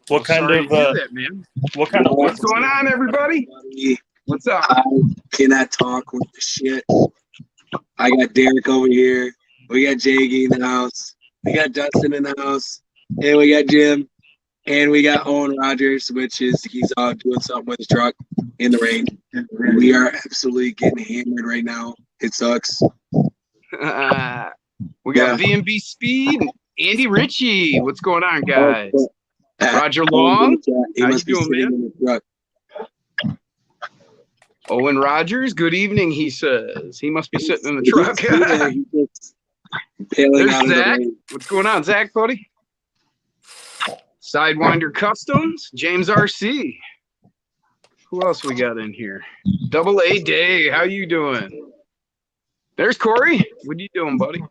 What kind of that, man? What kind of what's going on, everybody? What's up? I cannot talk with the shit. I got Derek over here. We got Jaggy in the house. We got Dustin in the house. And we got Jim. And we got Owen Rogers, which is he's out doing something with his truck in the rain. We are absolutely getting hammered right now. It sucks. We got B&B Speed and Andy Ritchie. What's going on, guys? Roger Long. How you doing, man? Owen Rogers, good evening, he says. He must be sitting in the truck. There's Zach. What's going on, Zach, buddy? Sidewinder Customs, James RC. Who else we got in here? Double A Day, how you doing? There's Corey. What you doing, buddy?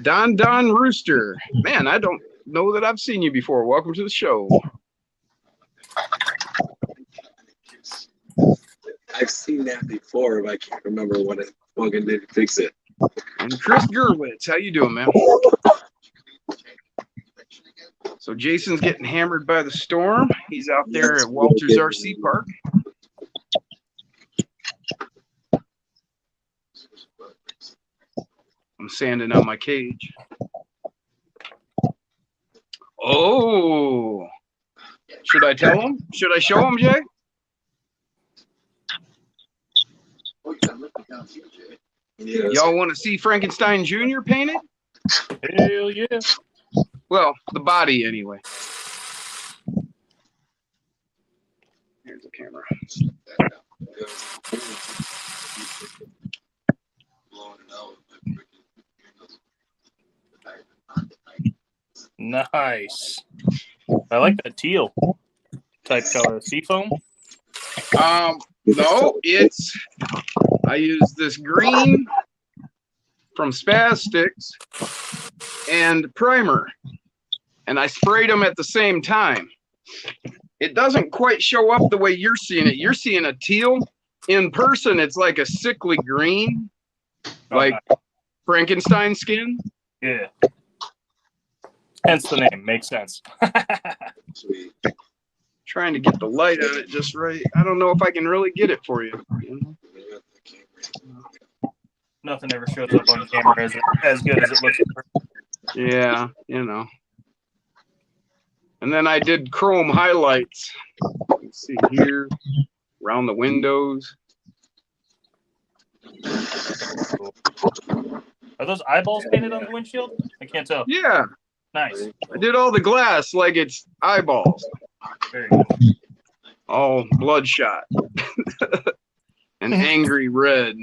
Don Rooster. Man, I don't know that I've seen you before. Welcome to the show. I've seen that before, but I can't remember what it fucking did to fix it. And Chris Gerwitz, how you doing, man? So Jason's getting hammered by the storm. He's out there at Walter's RC Park. I'm sanding on my cage. Oh, should I tell him? Should I show him, Jay? Y'all want to see Frankenstein Jr. painted? Hell yeah. Well, the body anyway. Here's the camera. Nice. I like that teal type color. Seafoam? No, I use this green from Spastics and primer, and I sprayed them at the same time. It doesn't quite show up the way you're seeing it. You're seeing a teal. In person, it's like a sickly green, like Frankenstein skin. Yeah. Hence the name. Makes sense. Sweet. Trying to get the light on it just right. I don't know if I can really get it for you. Nothing ever shows up on camera as good as it looks. Yeah, you know. And then I did chrome highlights. Let's see here, around the windows. Are those eyeballs painted on the windshield? I can't tell. Yeah. Nice. I did all the glass like it's eyeballs. Very cool. All bloodshot. An angry red.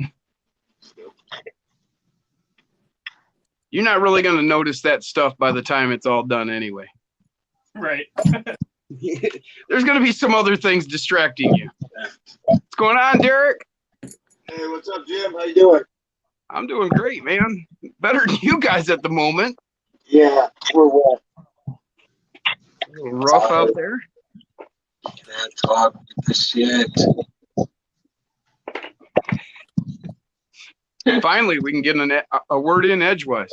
You're not really going to notice that stuff by the time it's all done anyway. Right. There's going to be some other things distracting you. What's going on, Derek? Hey, what's up, Jim? How you doing? I'm doing great, man. Better than you guys at the moment. Yeah, we're wet. A little rough out there. Can't talk with the shit. Finally, we can get a word in edgewise.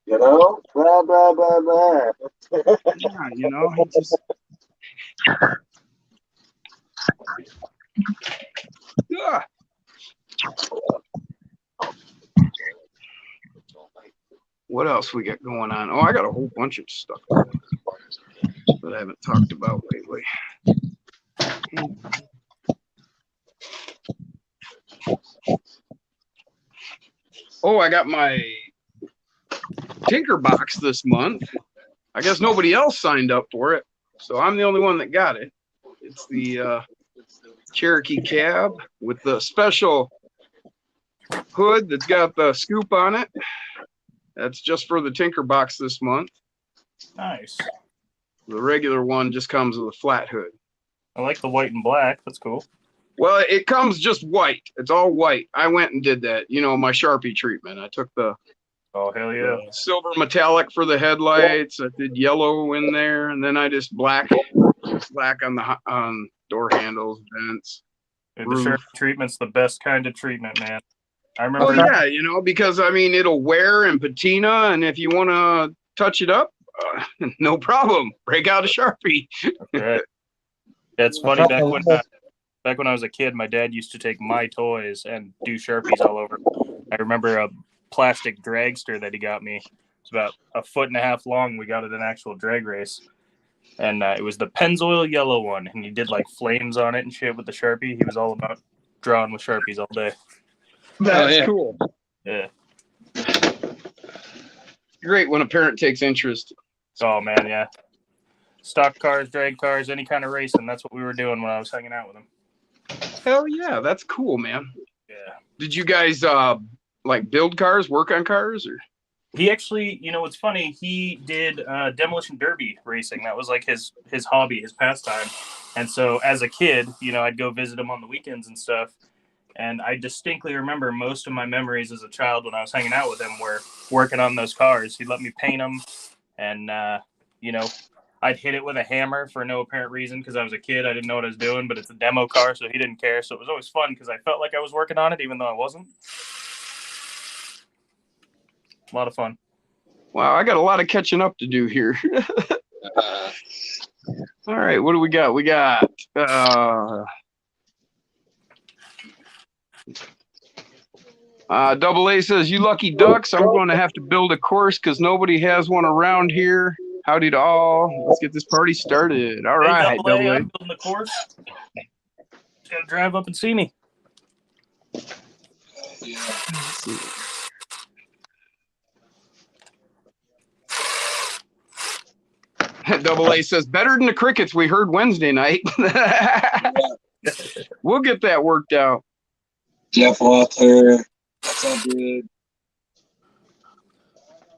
You know? Blah, blah, blah, blah. Yeah, you know, just... Yeah. What else we got going on? Oh, I got a whole bunch of stuff that I haven't talked about lately. Oh, I got my Tinker Box this month. I guess nobody else signed up for it, so I'm the only one that got it. It's the Cherokee cab with the special hood that's got the scoop on it. That's just for the Tinker Box this month. Nice. The regular one just comes with a flat hood. I like the white and black. That's cool. Well, it comes just white. It's all white. I went and did that. You know, my Sharpie treatment. I took the hell yeah, silver metallic for the headlights. I did yellow in there, and then I just black on the door handles, vents. Dude, the Sharpie treatment's the best kind of treatment, man. I remember. Oh yeah, you know, because I mean it'll wear and patina, and if you want to touch it up, No problem. Break out a Sharpie. Right. It's funny, back when I was a kid, my dad used to take my toys and do Sharpies all over. I remember a plastic dragster that he got me. It's about 1.5 feet long. We got it in an actual drag race. And it was the Pennzoil yellow one. And he did like flames on it and shit with the Sharpie. He was all about drawing with Sharpies all day. That's cool. Yeah. Great when a parent takes interest. Oh, man, yeah. Stock cars, drag cars, any kind of racing. That's what we were doing when I was hanging out with him. Hell yeah, that's cool, man. Yeah. Did you guys like build cars, work on cars, or? He actually, you know, what's funny, he did demolition derby racing. That was like his hobby, his pastime. And so as a kid, you know, I'd go visit him on the weekends and stuff. And I distinctly remember most of my memories as a child when I was hanging out with him were working on those cars. He'd let me paint them. And, you know, I'd hit it with a hammer for no apparent reason because I was a kid. I didn't know what I was doing, but it's a demo car, so he didn't care. So it was always fun because I felt like I was working on it, even though I wasn't. A lot of fun. Wow, I got a lot of catching up to do here. All right, what do we got? We got Double A says, "You lucky ducks, I'm going to have to build a course because nobody has one around here. Howdy to all. Let's get this party started." All right, hey, Double A. A. I'm building the course. Just got to drive up and see me. Yeah. Double A says, "Better than the crickets we heard Wednesday night." We'll get that worked out. Jeff Walter, that's all good.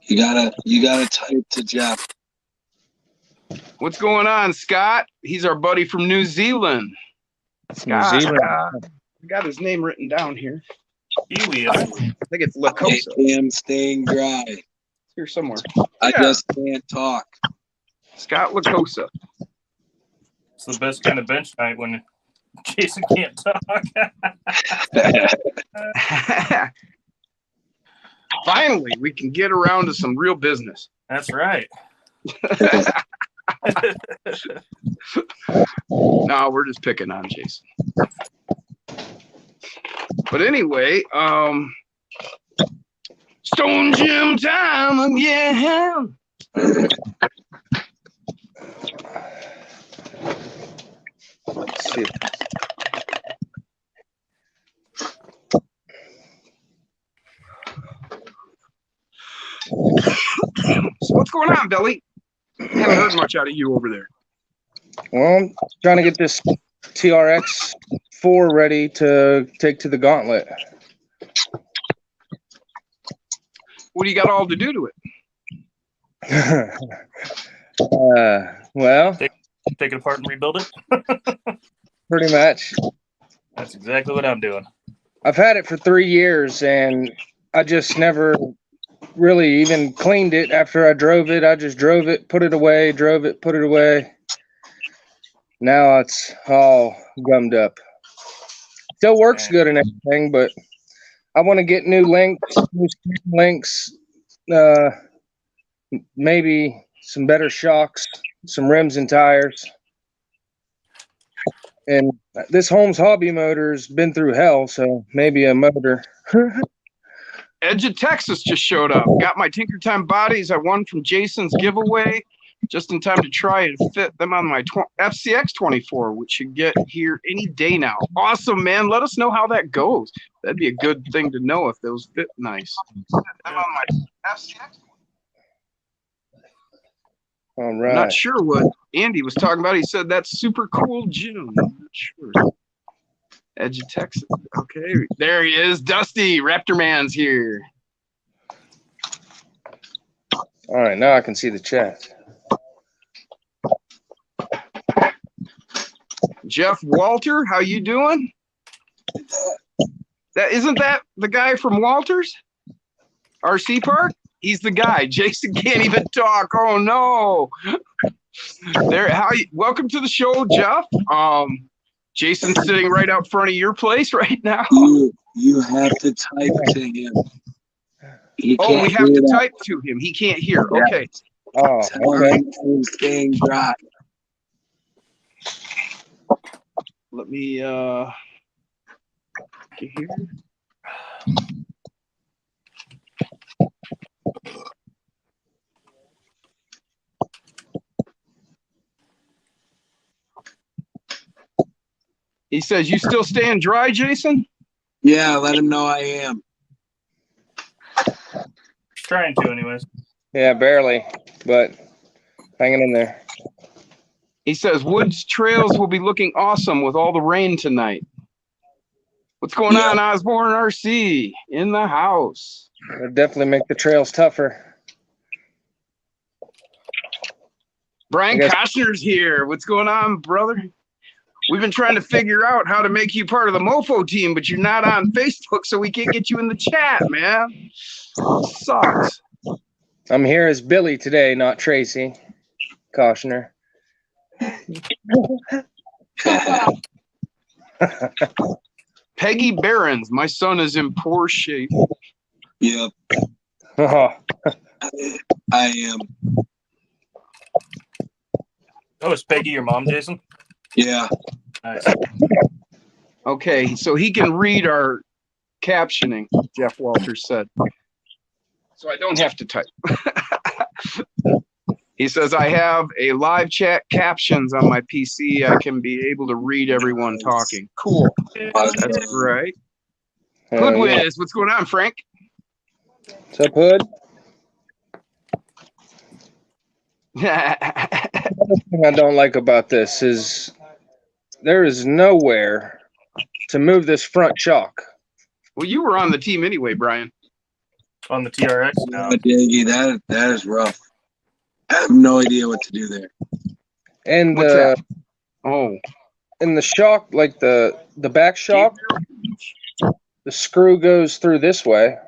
You gotta type to Jeff. What's going on, Scott? He's our buddy from New Zealand. Scott, New Zealand. I got his name written down here. Kiwi. I think it's Lacosa. I'm staying dry. It's here somewhere. I Yeah. just can't talk. Scott Lacosa. It's the best kind of bench night when Jason can't talk. Finally, we can get around to some real business. That's right. No, we're just picking on Jason. But anyway, Stone Gym time again. Let's see. So what's going on, Billy? Haven't heard much out of you over there. Well, I'm trying to get this TRX 4 ready to take to the gauntlet. What do you got all to do to it? Well, Take it apart and rebuild it. pretty much. That's exactly what I'm doing. I've had it for 3 years, and I just never really even cleaned it after I drove it. I just drove it, put it away, drove it, put it away. Now it's all gummed up. Still works good and everything, but I want to get new links, maybe some better shocks, some rims and tires. And this Holmes hobby motor's been through hell, so maybe a motor. Edge of Texas just showed up. Got my Tinker Time bodies I won from Jason's giveaway just in time to try and fit them on my FCX 24, which should get here any day now. Awesome, man. Let us know how that goes. That'd be a good thing to know if those fit nice. I'm on my FCX. All right. Not sure what Andy was talking about. He said that's super cool, June. I'm not sure. Edge of Texas. Okay, there he is. Dusty Raptor Man's here. All right, now I can see the chat. Jeff Walter, how you doing? Isn't that the guy from Walters RC Park? He's the guy. Jason can't even talk. Oh no. Welcome to the show, Jeff. Jason's sitting right out front of your place right now. You have to type to him. We have to type to him. He can't hear. Yeah. Okay. Oh, okay. I'm staying dry. Let me get here. He says, "You still staying dry, Jason?" Yeah, let him know I am. Trying to, anyways. Yeah, barely, but hanging in there. He says, "Woods trails will be looking awesome with all the rain tonight." What's going on, Osborne RC in the house? It'll definitely make the trails tougher. Brian I guess- Koshner's here. What's going on, brother? We've been trying to figure out how to make you part of the Mofo team, but you're not on Facebook, so we can't get you in the chat, man. Sucks. I'm here as Billy today, not Tracy Koshner. Peggy Barons, my son is in poor shape. Yep, Oh, I am. Oh, is Peggy your mom, Jason? Yeah. Nice. Okay, so he can read our captioning, Jeff Walters said. So I don't have to type. He says, "I have a live chat captions on my PC. I can be able to read everyone talking." Cool. That's right. Hood yeah. Wiz, what's going on, Frank? What's up, Hood? Another thing I don't like about this is there is nowhere to move this front shock. Well, you were on the team anyway, Brian. On the TRX Yeah, now. Diggy, that is rough. I have no idea what to do there. And What's that? Oh, in the shock, like the back shock, the screw goes through this way,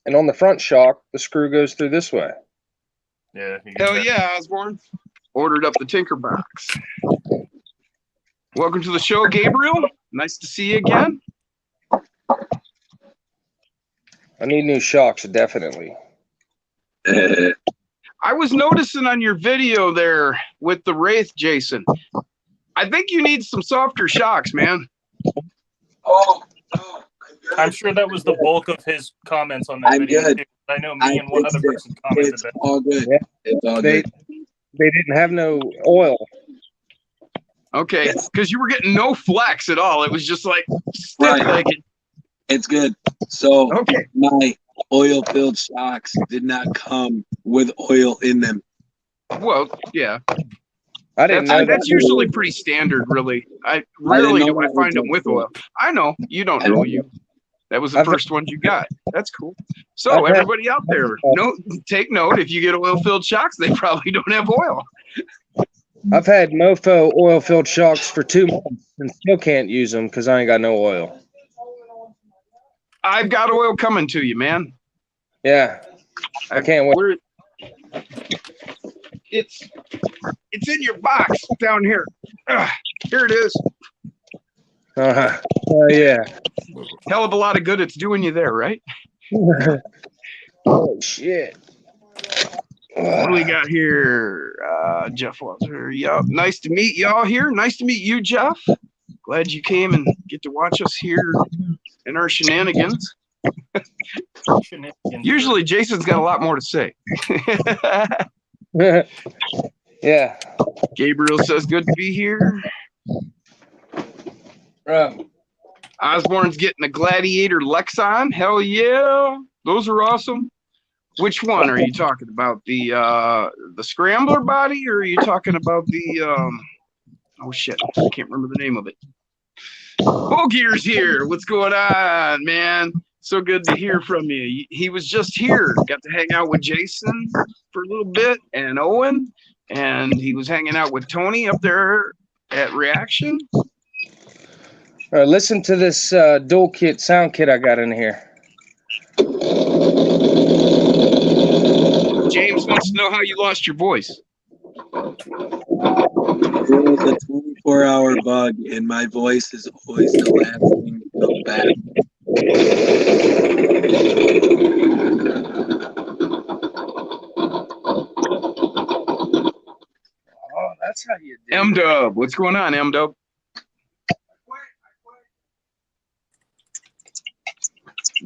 and on the front shock, the screw goes through this way. Yeah. hell yeah, Osborne. Ordered up the Tinker Box. Welcome to the show, Gabriel. Nice to see you again. I need new shocks, definitely. I was noticing on your video there with the Wraith, Jason. I think you need some softer shocks, man. Oh, no. I'm sure that was the bulk of his comments on that I'm video. good. Too. I know me and one other person commented It's that. all good. Yeah. It's all They good. didn't have no oil. Okay, because you were getting no flex at all. It was just like stiff-legged. It's good. So Okay. my oil-filled shocks did not come with oil in them. Well, yeah. I didn't know That's that. usually pretty standard, really. Rarely do I find them with oil. I know. You don't know. That was the first ones you got. That's cool. So everybody out there, take note. If you get oil-filled shocks, they probably don't have oil. I've had Mofo oil-filled shocks for 2 months and still can't use them because I ain't got no oil. I've got oil coming to you, man. Yeah, I can't wait. It's in your box down here. Here it is. Oh, yeah. Hell of a lot of good it's doing you there, right? Oh, shit. What do we got here? Jeff Walter. Yup. Nice to meet y'all here. Nice to meet you, Jeff. Glad you came and get to watch us here in our shenanigans. Usually Jason's got a lot more to say. Yeah. Gabriel says, good to be here. Osborne's getting a Gladiator Lexon. Hell yeah. Those are awesome. Which one are you talking about? The Scrambler body, or are you talking about the oh shit, I can't remember the name of it. Goodyear's here. What's going on, man? So good to hear from you. He was just here. Got to hang out with Jason for a little bit and Owen, and he was hanging out with Tony up there at Reaction. Listen to this dual kit sound kit I got in here. James wants to know how you lost your voice. It was a 24-hour bug, and my voice is always the last thing to come back. That's how you do M Dub, what's going on, M Dub?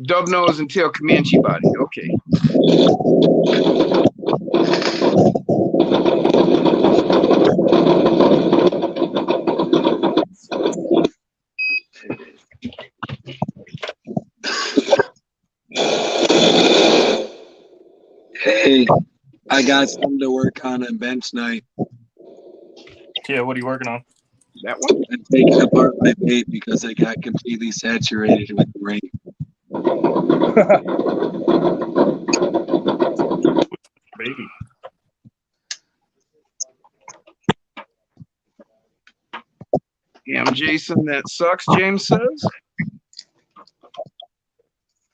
Dub nose and tail Comanche body. Okay. Hey, I got something to work on bench night. Yeah, what are you working on? That one? I'm taking apart my vape because I got completely saturated with the rain. Baby. Yeah, I'm Jason. That sucks, James says.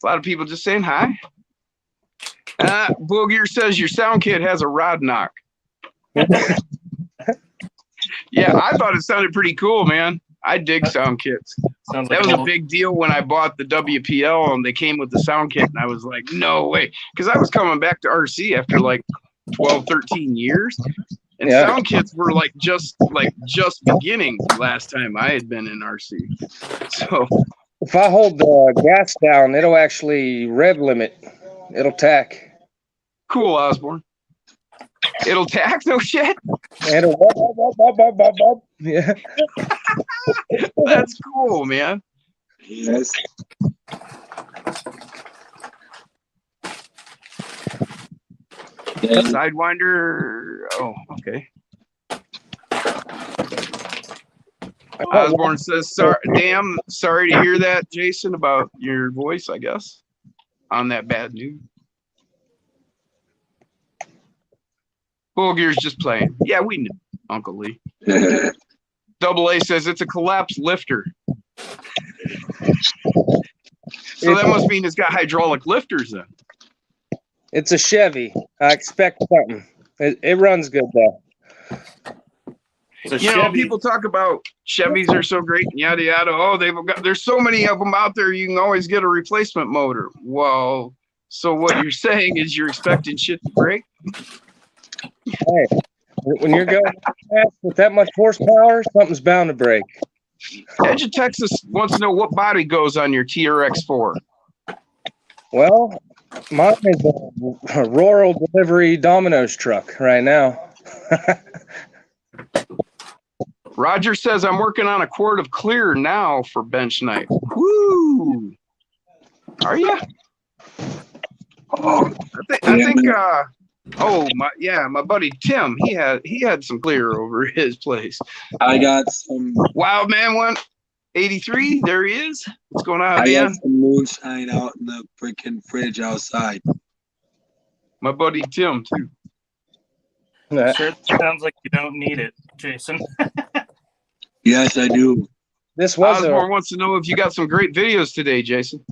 A lot of people just saying hi. Goodyear says your sound kit has a rod knock. Yeah, I thought it sounded pretty cool, man. I dig sound kits. Sounds That like was a big deal when I bought the WPL and they came with the sound kit, and I was like, no way. Because I was coming back to RC after like 12, 13 years. And Yeah. sound kits were just beginning last time I had been in RC. So If I hold the gas down, it'll actually rev limit. It'll tack. cool, Osborne. It'll tack, no shit. It'll yeah. That's cool, man. Yes. Yeah. Sidewinder. Oh, okay. Osborne says, "Sorry, damn, sorry to hear that, Jason, about your voice. I guess on that bad news." Goodyear's just playing. Yeah, we knew, Uncle Lee. Double A says it's a collapsed lifter. So that must mean it's got hydraulic lifters then. It's a Chevy. I expect something. It runs good though. It's a You know, Chevy. people talk about Chevys are so great and yada yada. Oh, there's so many of them out there. You can always get a replacement motor. Well, so what you're saying is you're expecting shit to break? Hey, when you're going fast with that much horsepower, something's bound to break. Edge of Texas wants to know what body goes on your TRX4. Well, mine is a rural delivery Domino's truck right now. Roger says I'm working on a quart of clear now for bench night. Woo! Are you? I think. My buddy Tim. He had some clear over his place. I got some. Wild Man 183. There he is. What's going on, I man? got some moonshine out in the freaking fridge outside. My buddy Tim too. Sure sounds like you don't need it, Jason. Yes, I do. This was Osborne wants to know if you got some great videos today, Jason.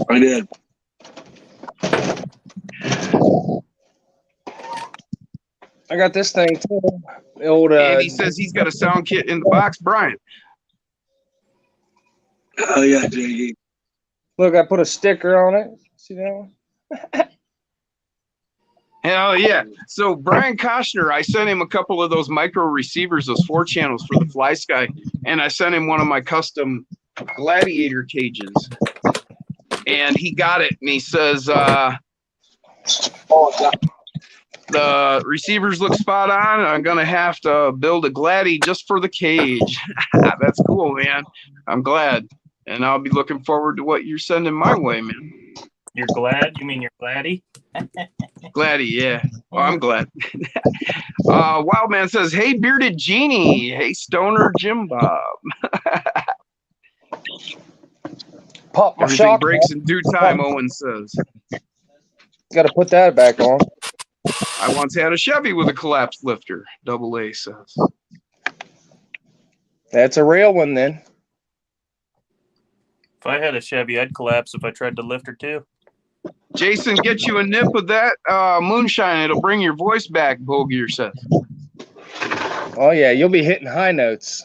I did. I got this thing too. The old And he says he's got a sound kit in the box. Brian. Oh yeah, JD. look, I put a sticker on it. See that one? Hell yeah. So Brian Koshner, I sent him a couple of those micro receivers, those 4 channels for the Fly Sky, and I sent him one of my custom gladiator cages. And he got it, and he says, the receivers look spot on. I'm going to have to build a Gladdy just for the cage. That's cool, man. I'm glad. And I'll be looking forward to what you're sending my way, man. You're glad? You mean you're gladdy? Gladdy, yeah. Oh, I'm glad. Wildman says, hey, Bearded Genie. Hey, Stoner Jim Bob. Pop my Everything shock. breaks in due time, Owen says. Got to put that back on. I once had a Chevy with a collapsed lifter, Double A says. That's a real one then. If I had a Chevy, I'd collapse if I tried to lift her too. Jason, get you a nip of that moonshine. It'll bring your voice back, Goodyear says. Oh yeah, you'll be hitting high notes.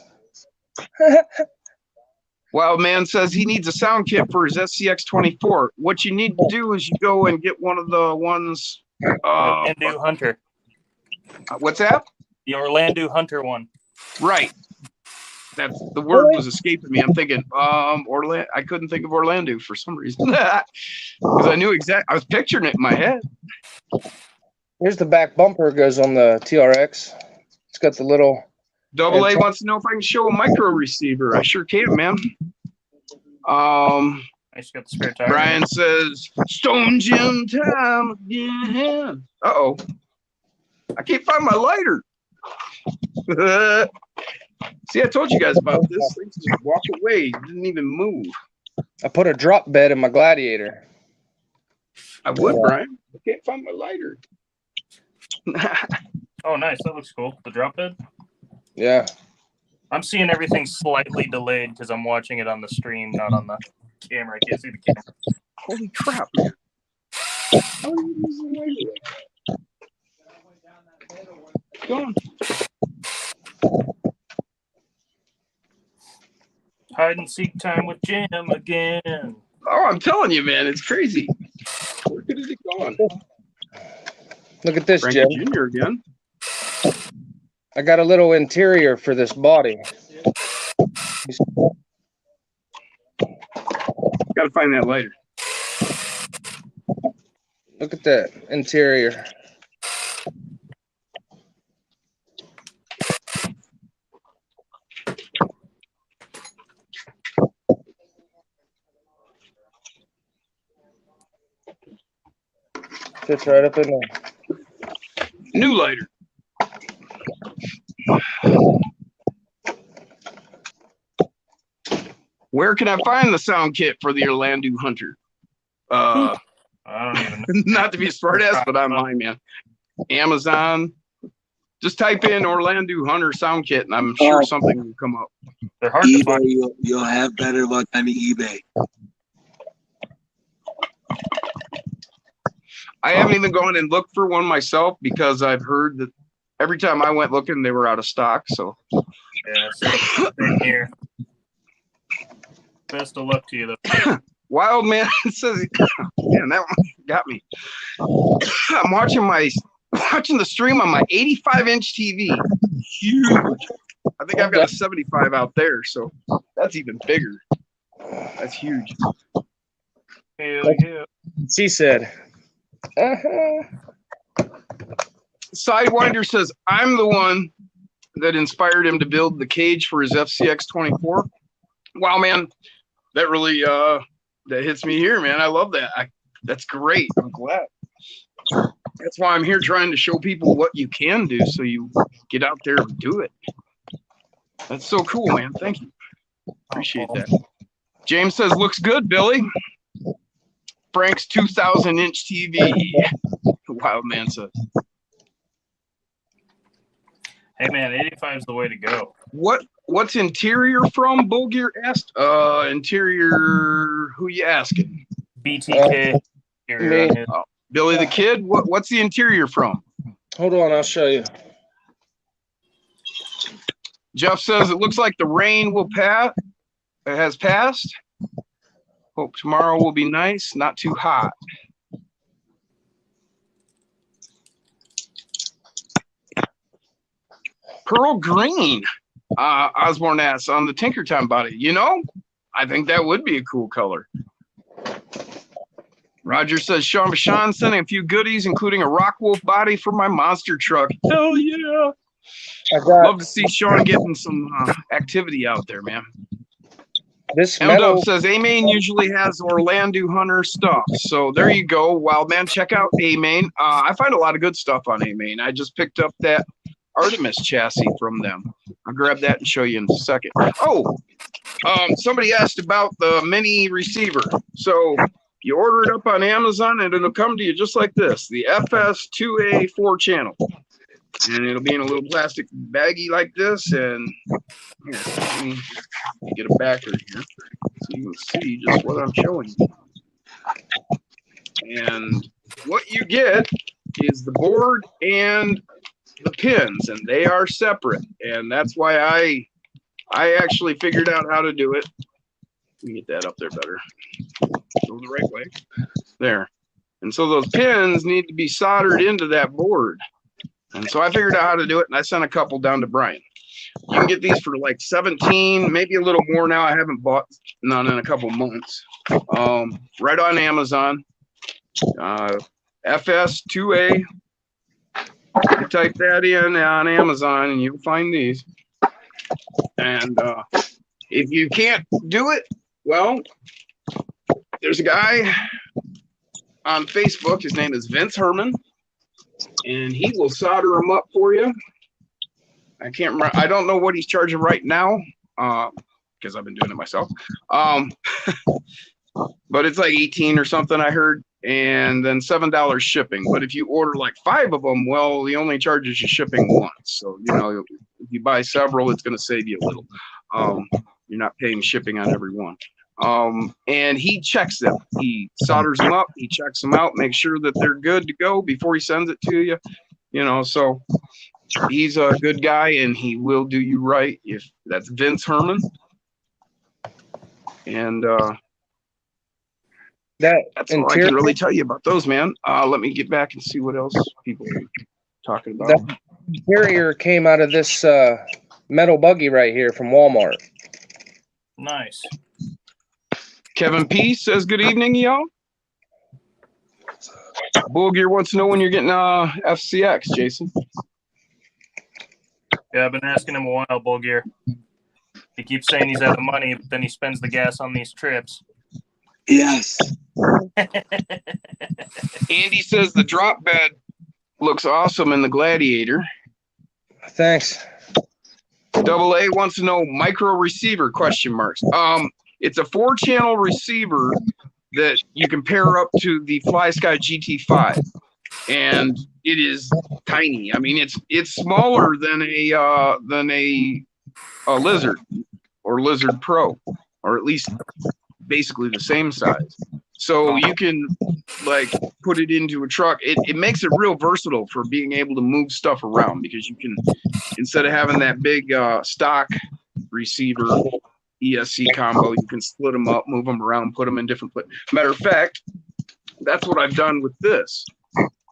Wild Man says he needs a sound kit for his SCX-24. What you need to do is you go and get one of the ones. And do Hunter. What's that? The Orlando Hunter one. Right. That's the word was escaping me. I'm thinking, Orlando. I couldn't think of Orlando for some reason because I knew exactly. I was picturing it in my head. Here's the back bumper. Goes on the TRX. It's got the little. Double A wants to know if I can show a micro receiver. I sure can, man. I just got the spare tire. Brian says, Stone Jim time again. Uh-oh. I can't find my lighter. See, I told you guys about this. Things just walk away. Didn't even move. I put a drop bed in my Gladiator. I would, Brian. I can't find my lighter. Oh, nice. That looks cool. The drop bed? Yeah. I'm seeing everything slightly delayed because I'm watching it on the stream, not on the camera. I can't see the camera. Holy crap, man. How are you using the lighter? Go on. Hide and seek time with Jim again. Oh, I'm telling you, man, it's crazy. Where could it have gone? Look at this, Frankie Jim. Jr. again. I got a little interior for this body. Got to find that lighter. Look at that interior. Fits right up in there. New lighter. Where can I find the sound kit for the Orlando Hunter? I don't even know. Not to be a smart ass, but online, man. Amazon. Just type in Orlando Hunter sound kit, and I'm sure something will come up. They're hard to eBay, find. you'll have better luck on the eBay. I haven't even gone and looked for one myself because I've heard that every time I went looking, they were out of stock. So, Yeah, same here. Best of luck to you, though. Wild Man says, man, that one got me. I'm watching the stream on my 85-inch TV. Huge. I think I've got a 75 out there, so that's even bigger. That's huge. Hell yeah. She said. Sidewinder says, I'm the one that inspired him to build the cage for his FCX 24. Wow, man, that really that hits me here, man. I love that. That's great. I'm glad. That's why I'm here trying to show people what you can do so you get out there and do it. That's so cool, man. Thank you. Appreciate that. James says, looks good, Billy. Frank's 2,000-inch TV. Wild Man says. Hey, man, 85 is the way to go. What's interior from? Bulgier asked. Interior, who you asking? BTK. Billy the Kid. What's the interior from? Hold on, I'll show you. Jeff says it looks like the rain will pass. It has passed. Hope tomorrow will be nice, not too hot. Pearl green. Osborne asks on the Tinkertown body. You know, I think that would be a cool color. Roger says, Sean Bashan sending a few goodies, including a Rockwolf body for my monster truck. Hell yeah. Love to see Sean getting some activity out there, man. This M-Dub says, A-Main usually has Orlando Hunter stuff. So there you go, Wild Man. Check out A-Main. I find a lot of good stuff on A-Main. I just picked up that Artemis chassis from them. I'll grab that and show you in a second. Oh, somebody asked about the mini receiver. So you order it up on Amazon and it'll come to you just like this, the FS2A 4-channel. And it'll be in a little plastic baggie like this. And here, let me get a backer here so you can see just what I'm showing you. And what you get is the board and the pins, and they are separate. And that's why I actually figured out how to do it. Let me get that up there better. Go the right way. There. And so those pins need to be soldered into that board. And so I figured out how to do it, and I sent a couple down to Brian. You can get these for like 17, maybe a little more now. I haven't bought none in a couple months. Right on Amazon. FS2A. You type that in on Amazon, and you'll find these. And if you can't do it, well, there's a guy on Facebook. His name is Vince Herman, and he will solder them up for you. I can't remember. I don't know what he's charging right now because I've been doing it myself. But it's like 18 or something, I heard, and then $7 shipping. But if you order like 5 of them, well, he only charges you shipping once. So, you know, if you buy several, it's going to save you a little. You're not paying shipping on every one. And he checks them. He solders them up. He checks them out, makes sure that they're good to go before he sends it to you. You know, so he's a good guy, and he will do you right. If that's Vince Herman. And that's all I can really tell you about those, man. Let me get back and see what else people are talking about. That interior came out of this metal buggy right here from Walmart. Nice. Kevin P says, good evening, y'all. Bull Gear wants to know when you're getting FCX, Jason. Yeah, I've been asking him a while, Bull Gear. He keeps saying he's out of money, but then he spends the gas on these trips. Yes. Andy says the drop bed looks awesome in the Gladiator. Thanks. Double A wants to know micro receiver ? It's a 4-channel receiver that you can pair up to the FlySky GT5, and it is tiny. I mean, it's smaller than a Lizard or Lizard Pro, or at least basically the same size. So you can like put it into a truck. It makes it real versatile for being able to move stuff around, because you can, instead of having that big stock receiver ESC combo, you can split them up, move them around, put them in different places. Matter of fact, that's what I've done with this.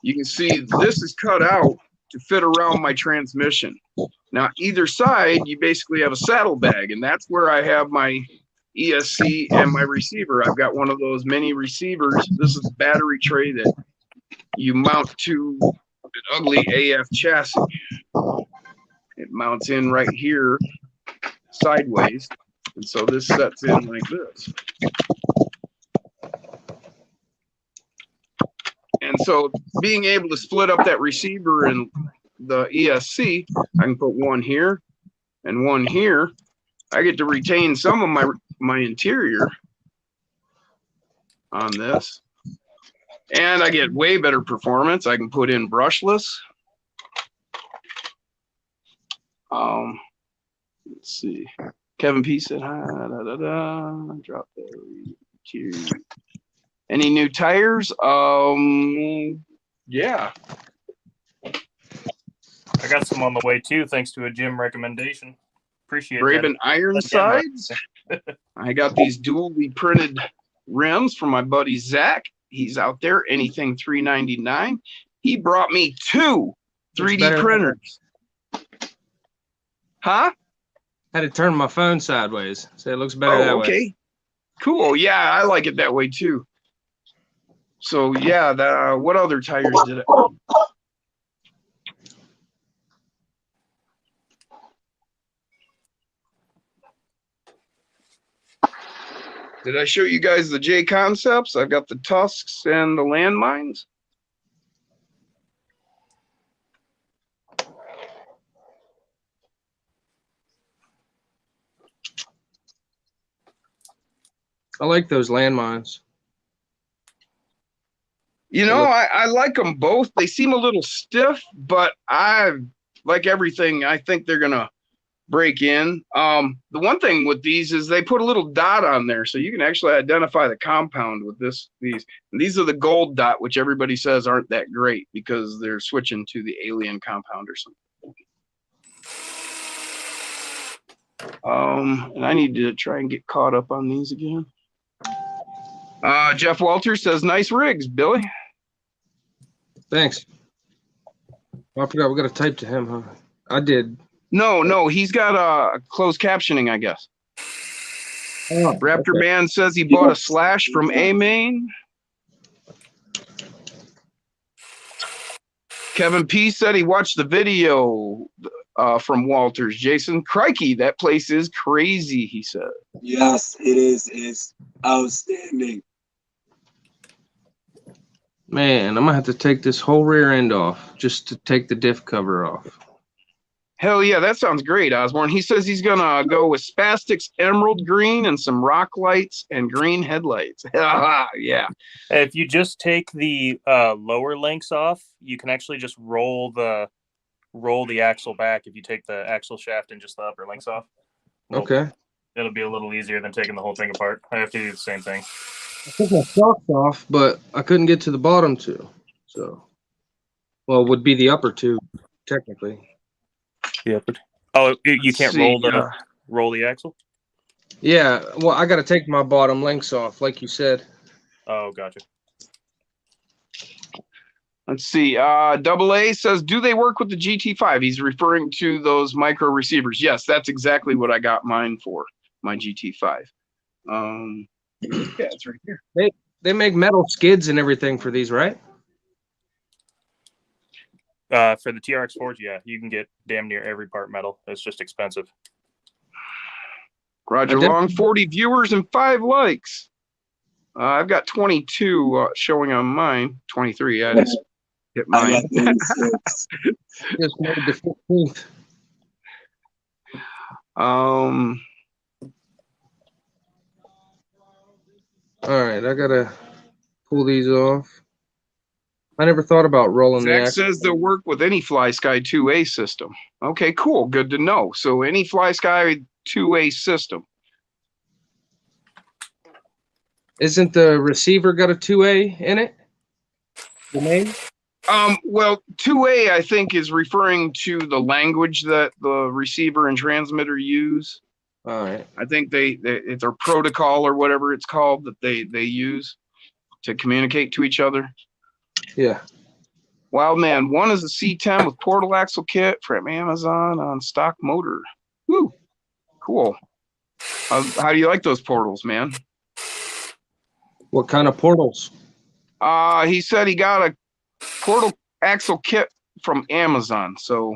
You can see this is cut out to fit around my transmission. Now, either side, you basically have a saddlebag, and that's where I have my ESC and my receiver. I've got one of those mini receivers. This is a battery tray that you mount to an ugly AF chassis. It mounts in right here sideways, and so this sets in like this. And so being able to split up that receiver and the ESC, I can put one here and one here. I get to retain some of my interior on this, and I get way better performance. I can put in brushless. Let's see. Kevin P said, hi, drop that. Any new tires? Yeah. I got some on the way too, thanks to a Jim recommendation. Appreciate it. Braven Ironsides. I got these dually printed rims from my buddy Zach. He's out there. Anything $3.99. He brought me 2 3D printers. Huh? I had to turn my phone sideways, so it looks better that way. Okay. Cool. Yeah, I like it that way too. So yeah, what other tires did it? Did I show you guys the J Concepts? I've got the Tusks and the landmines. I like those landmines. You know, I like them both. They seem a little stiff, but like everything, I think they're going to break in. The one thing with these is they put a little dot on there, so you can actually identify the compound with these. And these are the gold dot, which everybody says aren't that great because they're switching to the alien compound or something. And I need to try and get caught up on these again. Jeff Walters says, nice rigs, Billy. Thanks. I forgot we got to type to him, huh? I did. No, he's got closed captioning, I guess. Oh, Raptor okay. Man says he bought a Slash from A-Main. Kevin P said he watched the video from Walters. Jason, crikey, that place is crazy, he said. Yes, it is. It's outstanding. Man, I'm gonna have to take this whole rear end off just to take the diff cover off. Hell yeah, that sounds great, Osborne. He says he's gonna go with Spastix Emerald Green and some rock lights and green headlights. Yeah. If you just take the lower links off, you can actually just roll the axle back. If you take the axle shaft and just the upper links off, Okay. it'll be a little easier than taking the whole thing apart. I have to do the same thing. I took my shocks off, but I couldn't get to the bottom two. So, well, it would be the upper two, technically. Yeah. Oh, you can't See, roll the axle? Yeah, well, I got to take my bottom links off, like you said. Oh, gotcha. Let's see. Double A says, do they work with the GT5? He's referring to those micro receivers. Yes, that's exactly what I got mine for, my GT5. Yeah, it's right here. They make metal skids and everything for these, right? For the TRX4s, yeah, you can get damn near every part metal. It's just expensive. Roger Long, 40 viewers and 5 likes. I've got 22 showing on mine. 23. I just hit mine. Just made the 15th. All right, I gotta pull these off. I never thought about rolling the Zach axle. says they'll work with any FlySky 2A system. Okay, cool. Good to know. So any FlySky 2A system. Isn't the receiver got a 2A in it? The name? Well, 2A I think is referring to the language that the receiver and transmitter use. All right. I think it's their protocol or whatever it's called that they use to communicate to each other. Yeah. Wild Man, one is a C10 with portal axle kit from Amazon on stock motor. Woo, cool. How do you like those portals, man? What kind of portals? He said he got a portal axle kit from Amazon, so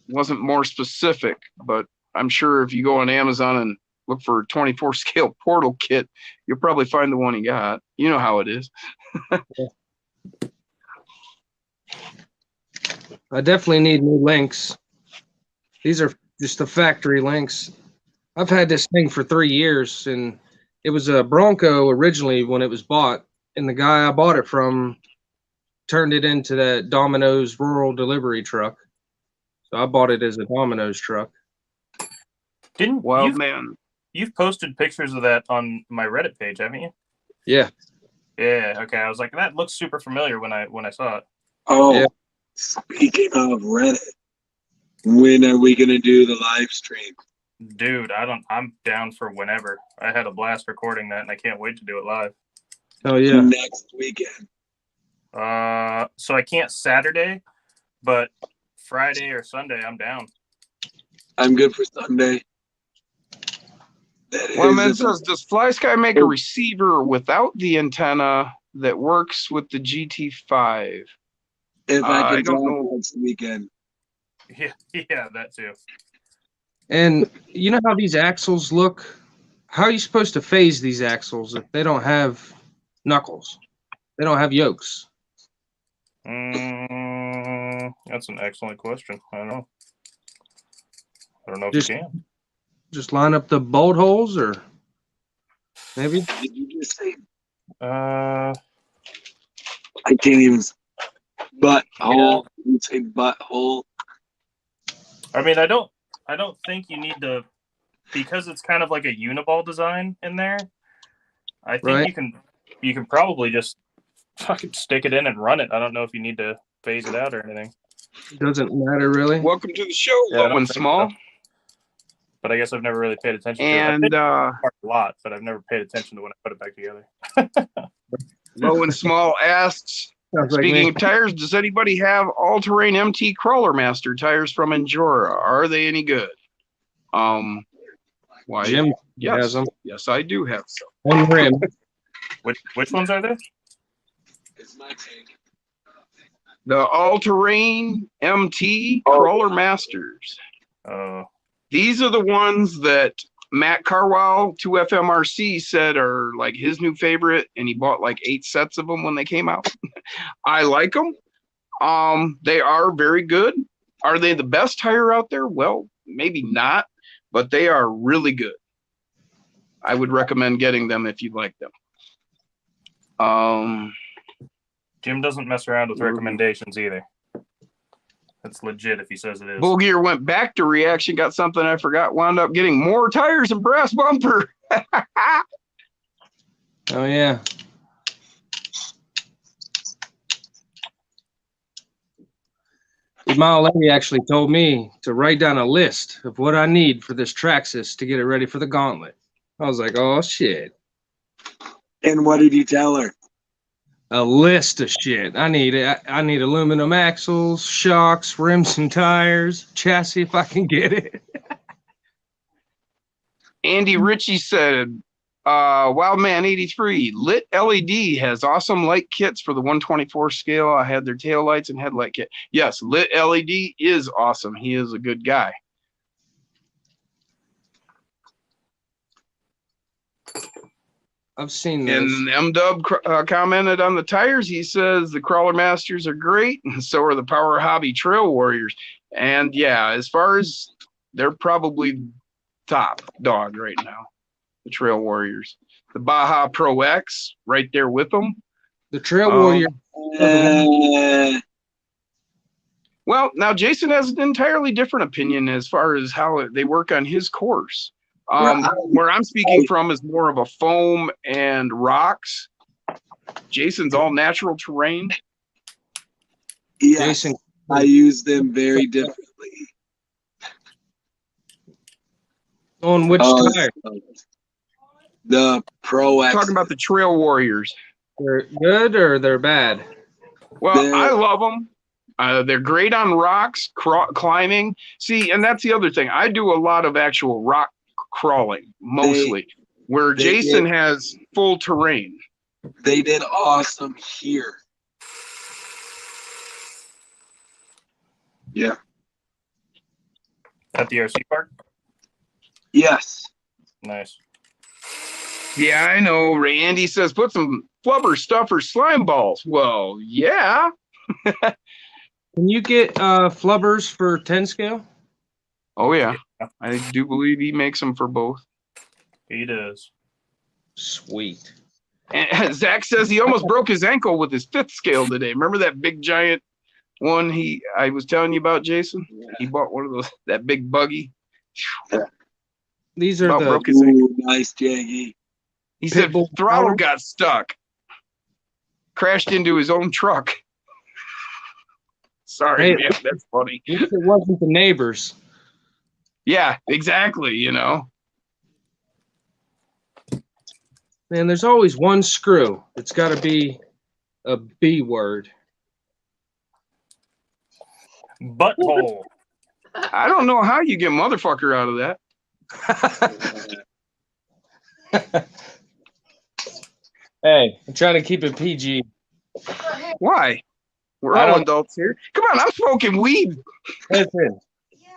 wasn't more specific, but I'm sure if you go on Amazon and look for a 24 scale portal kit, you'll probably find the one he got. You know how it is. I definitely need new links. These are just the factory links. I've had this thing for 3 years, and it was a Bronco originally when it was bought, and the guy I bought it from turned it into that Domino's rural delivery truck. So I bought it as a Domino's truck. You've posted pictures of that on my Reddit page, haven't you? Yeah. Yeah. Okay. I was like, that looks super familiar when I saw it. Oh, yeah. Speaking of Reddit, when are we gonna do the live stream? Dude, I'm down for whenever. I had a blast recording that, and I can't wait to do it live. Oh yeah. Next weekend. So I can't Saturday, but Friday or Sunday, I'm down. I'm good for Sunday. Well, man says, does FlySky make a receiver without the antenna that works with the GT5? If I don't know. Next weekend. Yeah, that too. And you know how these axles look? How are you supposed to phase these axles if they don't have knuckles? They don't have yokes. That's an excellent question. I don't know. I don't know if Just- you can. Just line up the bolt holes, or maybe? Did you just say? Uh, I can't even. Butthole. You say butthole. I mean, I don't think you need to, because it's kind of like a uniball design in there. I think Right. you can probably just fucking stick it in and run it. I don't know if you need to phase it out or anything. Doesn't matter really. Welcome to the show, Yeah, I Low don't and think Small. so. But I guess I've never really paid attention to it. And A lot, but I've never paid attention to when I put it back together. Low and Small asks, Sounds like Speaking me. of tires, does anybody have all-terrain MT Crawler Master tires from Endura? Are they any good? Why? Jim Yes, has them. yes, I do have some. On rim. Which ones are there? It's my take. The all-terrain MT Crawler Masters. Oh, These are the ones that Matt Carwell, 2FMRC, said are like his new favorite, and he bought like 8 sets of them when they came out. I like them. They are very good. Are they the best tire out there? Well, maybe not, but they are really good. I would recommend getting them if you'd like them. Jim doesn't mess around with recommendations either. That's legit if he says it is. Goodyear went back to reaction, got something I forgot, wound up getting more tires and brass bumper. Oh, yeah. My old lady actually told me to write down a list of what I need for this Traxxas to get it ready for the gauntlet. I was like, oh, shit. And what did you tell her? A list of shit. I need aluminum axles, shocks, rims and tires, chassis if I can get it. Andy Ritchie said, Wildman 83, Lit LED has awesome light kits for the 124 scale. I had their tail lights and headlight kit. Yes, Lit LED is awesome. He is a good guy. I've seen this. And M-Dub commented on the tires. He says the Crawler Masters are great, and so are the Power Hobby Trail Warriors. And yeah, as far as they're probably top dog right now, the Trail Warriors. The Baja Pro X right there with them. The Trail Warrior. Well, now Jason has an entirely different opinion as far as how they work on his course. Where I'm speaking from is more of a foam and rocks. Jason's all natural terrain. Yes, Jason, I use them very differently. on which tire? The Pro X. Talking about the Trail Warriors. They're good or they're bad? Well, I love them. They're great on rocks, climbing. See, and that's the other thing. I do a lot of actual rock crawling, mostly, where Jason has full terrain. They did awesome here. Yeah. At the RC park? Yes. Nice. Yeah, I know. Randy says put some flubber stuffer slime balls. Well, yeah. Can you get flubbers for 10 scale? Oh, yeah. I do believe he makes them for both. He does. Sweet. And Zach says he almost broke his ankle with his 5th scale today. Remember that big giant one I was telling you about, Jason? Yeah. He bought one of those, that big buggy. These are broke his ankle. Nice, Jaggy. He said throttle got stuck. Crashed into his own truck. Sorry, man, that's funny. It wasn't the neighbors. Yeah, exactly, you know. Man, there's always one screw. It's got to be a B word. Butthole. I don't know how you get motherfucker out of that. Hey, I'm trying to keep it PG. Why? We're all adults here. Come on, I'm smoking weed. Listen,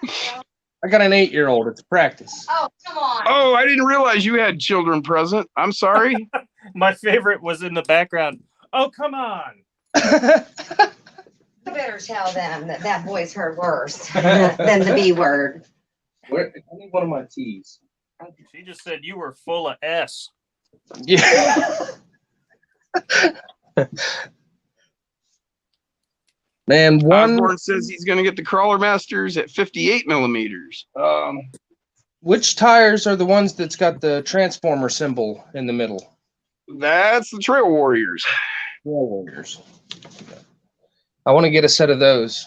I got an 8-year-old. It's practice. Oh, come on. Oh, I didn't realize you had children present. I'm sorry. My favorite was in the background. Oh, come on. You better tell them that boy's heard worse than the B word. I need one of my teas. She just said you were full of S. Yeah. Man, Osborne says he's going to get the Crawler Masters at 58 millimeters. Which tires are the ones that's got the transformer symbol in the middle? That's the Trail Warriors. Trail Warriors. I want to get a set of those.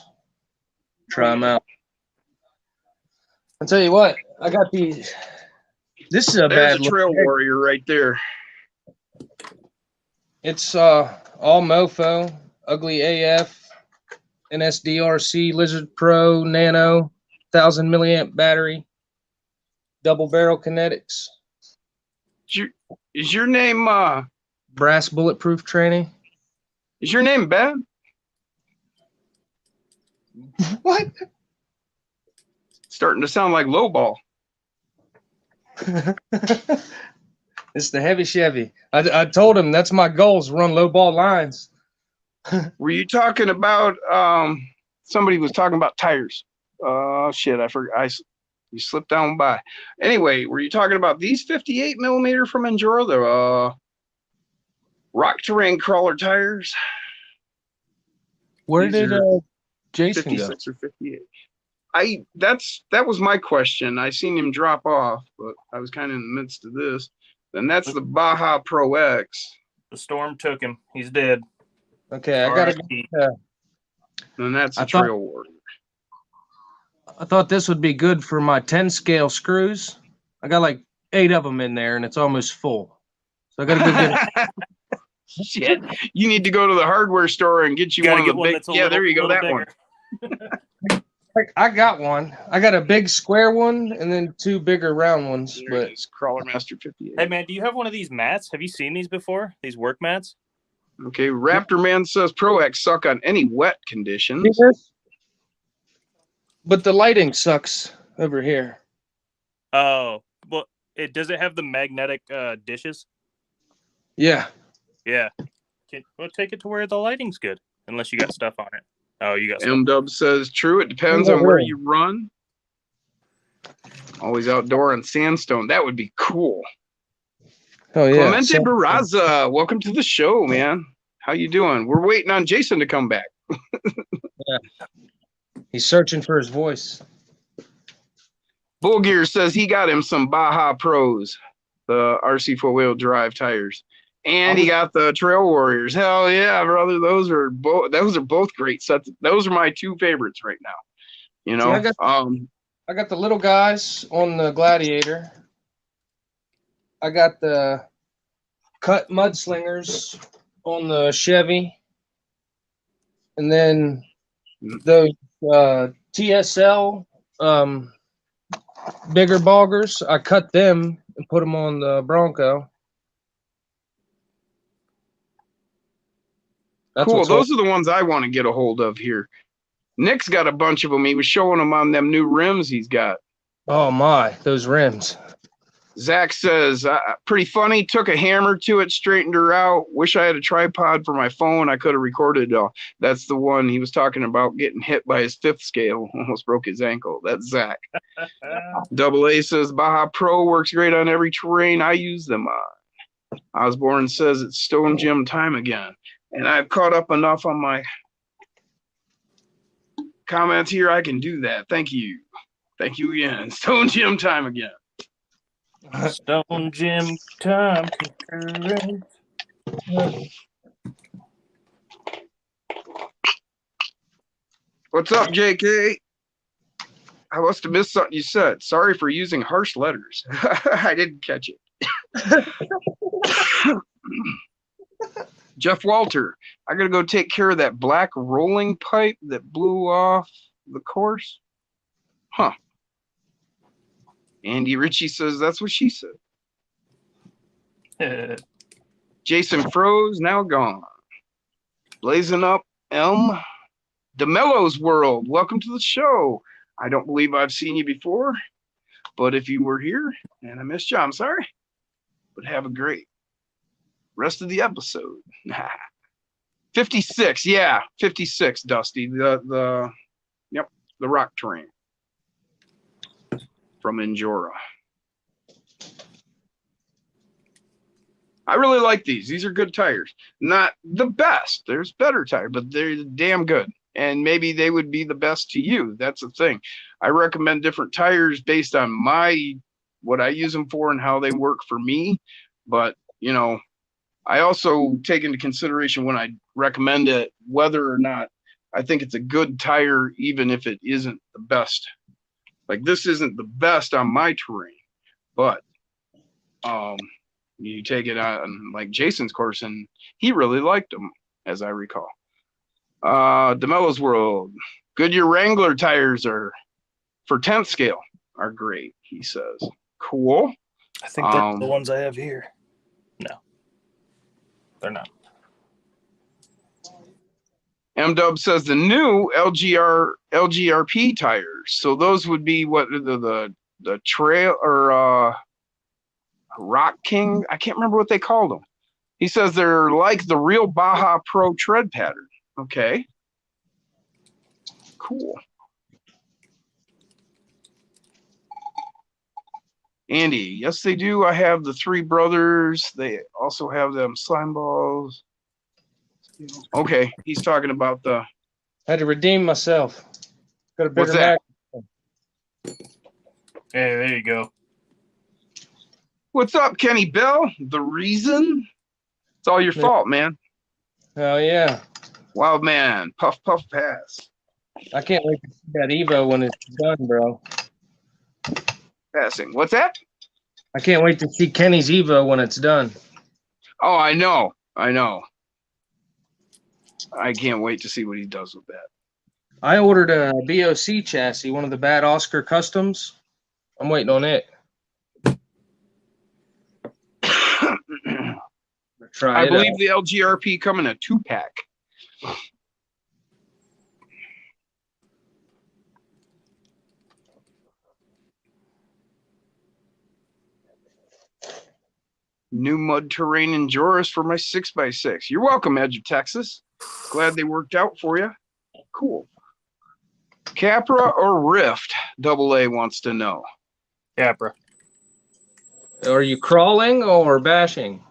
Try them out. I'll tell you what, I got these. This is a There's a Trail Warrior right there. It's all mofo. Ugly AF, NSDRC, Lizard Pro, Nano, 1000 milliamp battery, double barrel kinetics, Is your name brass bulletproof training. Ben? What? Starting to sound like lowball. It's the heavy Chevy. I told him that's my goals, run low ball lines. Were you talking about somebody was talking about tires? Oh shit, I forgot. You slipped down by. Anyway, were you talking about these 58 millimeter from Enduro, the rock terrain crawler tires? Where These did are Jason go? 56 or 58. That was my question. I seen him drop off, but I was kind of in the midst of this. And that's the Baja Pro X. The storm took him. He's dead. Okay, I gotta go. And that's a Trail Warrior. I thought this would be good for my 10 scale screws. I got like 8 of them in there and it's almost full. So I gotta go get it. Shit. You need to go to the hardware store and get you one of the big. Yeah, there you go. That one. I got one. I got a big square one and then 2 bigger round ones. There But it is, Crawler Master 58. Hey man, do you have one of these mats? Have you seen these before? These work mats? Okay, Raptor Man says Pro X suck on any wet conditions. But the lighting sucks over here. Oh, well, does it have the magnetic dishes? Yeah. Yeah. Well, take it to where the lighting's good, unless you got stuff on it. Oh, you got stuff. M-Dub says, true, it depends on where you run. Always outdoor on sandstone. That would be cool. Oh, yeah. Clemente Barraza, welcome to the show, man. How you doing? We're waiting on Jason to come back. Yeah. He's searching for his voice. Bull Gear says he got him some Baja Pros, the RC four-wheel drive tires. And he got the Trail Warriors. Hell yeah, brother. Those are both great sets. Those are my 2 favorites right now. You know, See, I got the little guys on the Gladiator. I got the cut mudslingers on the Chevy. And then those TSL bigger boggers, I cut them and put them on the Bronco. Cool. Those are the ones I want to get a hold of here. Nick's got a bunch of them. He was showing them on them new rims he's got. Oh my, those rims. Zach says, pretty funny. Took a hammer to it, straightened her out. Wish I had a tripod for my phone. I could have recorded it all. That's the one he was talking about getting hit by his 5th scale. Almost broke his ankle. That's Zach. Double A says, Baja Pro works great on every terrain I use them on. Osborne says, it's Stone Gym time again. And I've caught up enough on my comments here. I can do that. Thank you. Thank you again. Stone Gym time again. Stone Gym time. What's up, JK? I must have missed something you said. Sorry for using harsh letters. I didn't catch it. Jeff Walter, I gotta go take care of that black rolling pipe that blew off the course. Huh. Andy Ritchie says that's what she said. Jason froze, now gone. Blazing up Elm. DeMello's World, welcome to the show. I don't believe I've seen you before, but if you were here and I missed you, I'm sorry. But have a great rest of the episode. 56, yeah, 56, Dusty. The rock terrain from Endura. I really like these. These are good tires. Not the best. There's better tires, but they're damn good. And maybe they would be the best to you. That's the thing. I recommend different tires based on what I use them for and how they work for me. But, you know, I also take into consideration when I recommend it, whether or not I think it's a good tire, even if it isn't the best. Like this isn't the best on my terrain, but you take it on like Jason's course and he really liked them, as I recall. DeMello's World. Goodyear Wrangler tires are for 10th scale are great, he says. Cool. I think that's the ones I have here. No, they're not. M-Dub says the new LGRP tires. So those would be what the trail or Rock King. I can't remember what they called them. He says they're like the real Baja Pro tread pattern. Okay. Cool. Andy, yes, they do. I have the Three Brothers. They also have them slime balls. Okay, he's talking about the. I had to redeem myself. Got a bigger What's that? Hey, there you go. What's up, Kenny Bell? The reason? It's all your fault, man. Hell yeah. Wild man, puff puff pass. I can't wait to see that Evo when it's done, bro. Passing. What's that? I can't wait to see Kenny's Evo when it's done. Oh, I know. I can't wait to see what he does with that. I ordered a BOC chassis, one of the bad Oscar customs. I'm waiting on it. Try I it believe out. the LGRP come in a 2-pack. New mud terrain endurance for my 6x6. You're welcome, Edge of Texas. Glad they worked out for you. Cool. Capra or Rift? Double A wants to know. Capra. Are you crawling or bashing?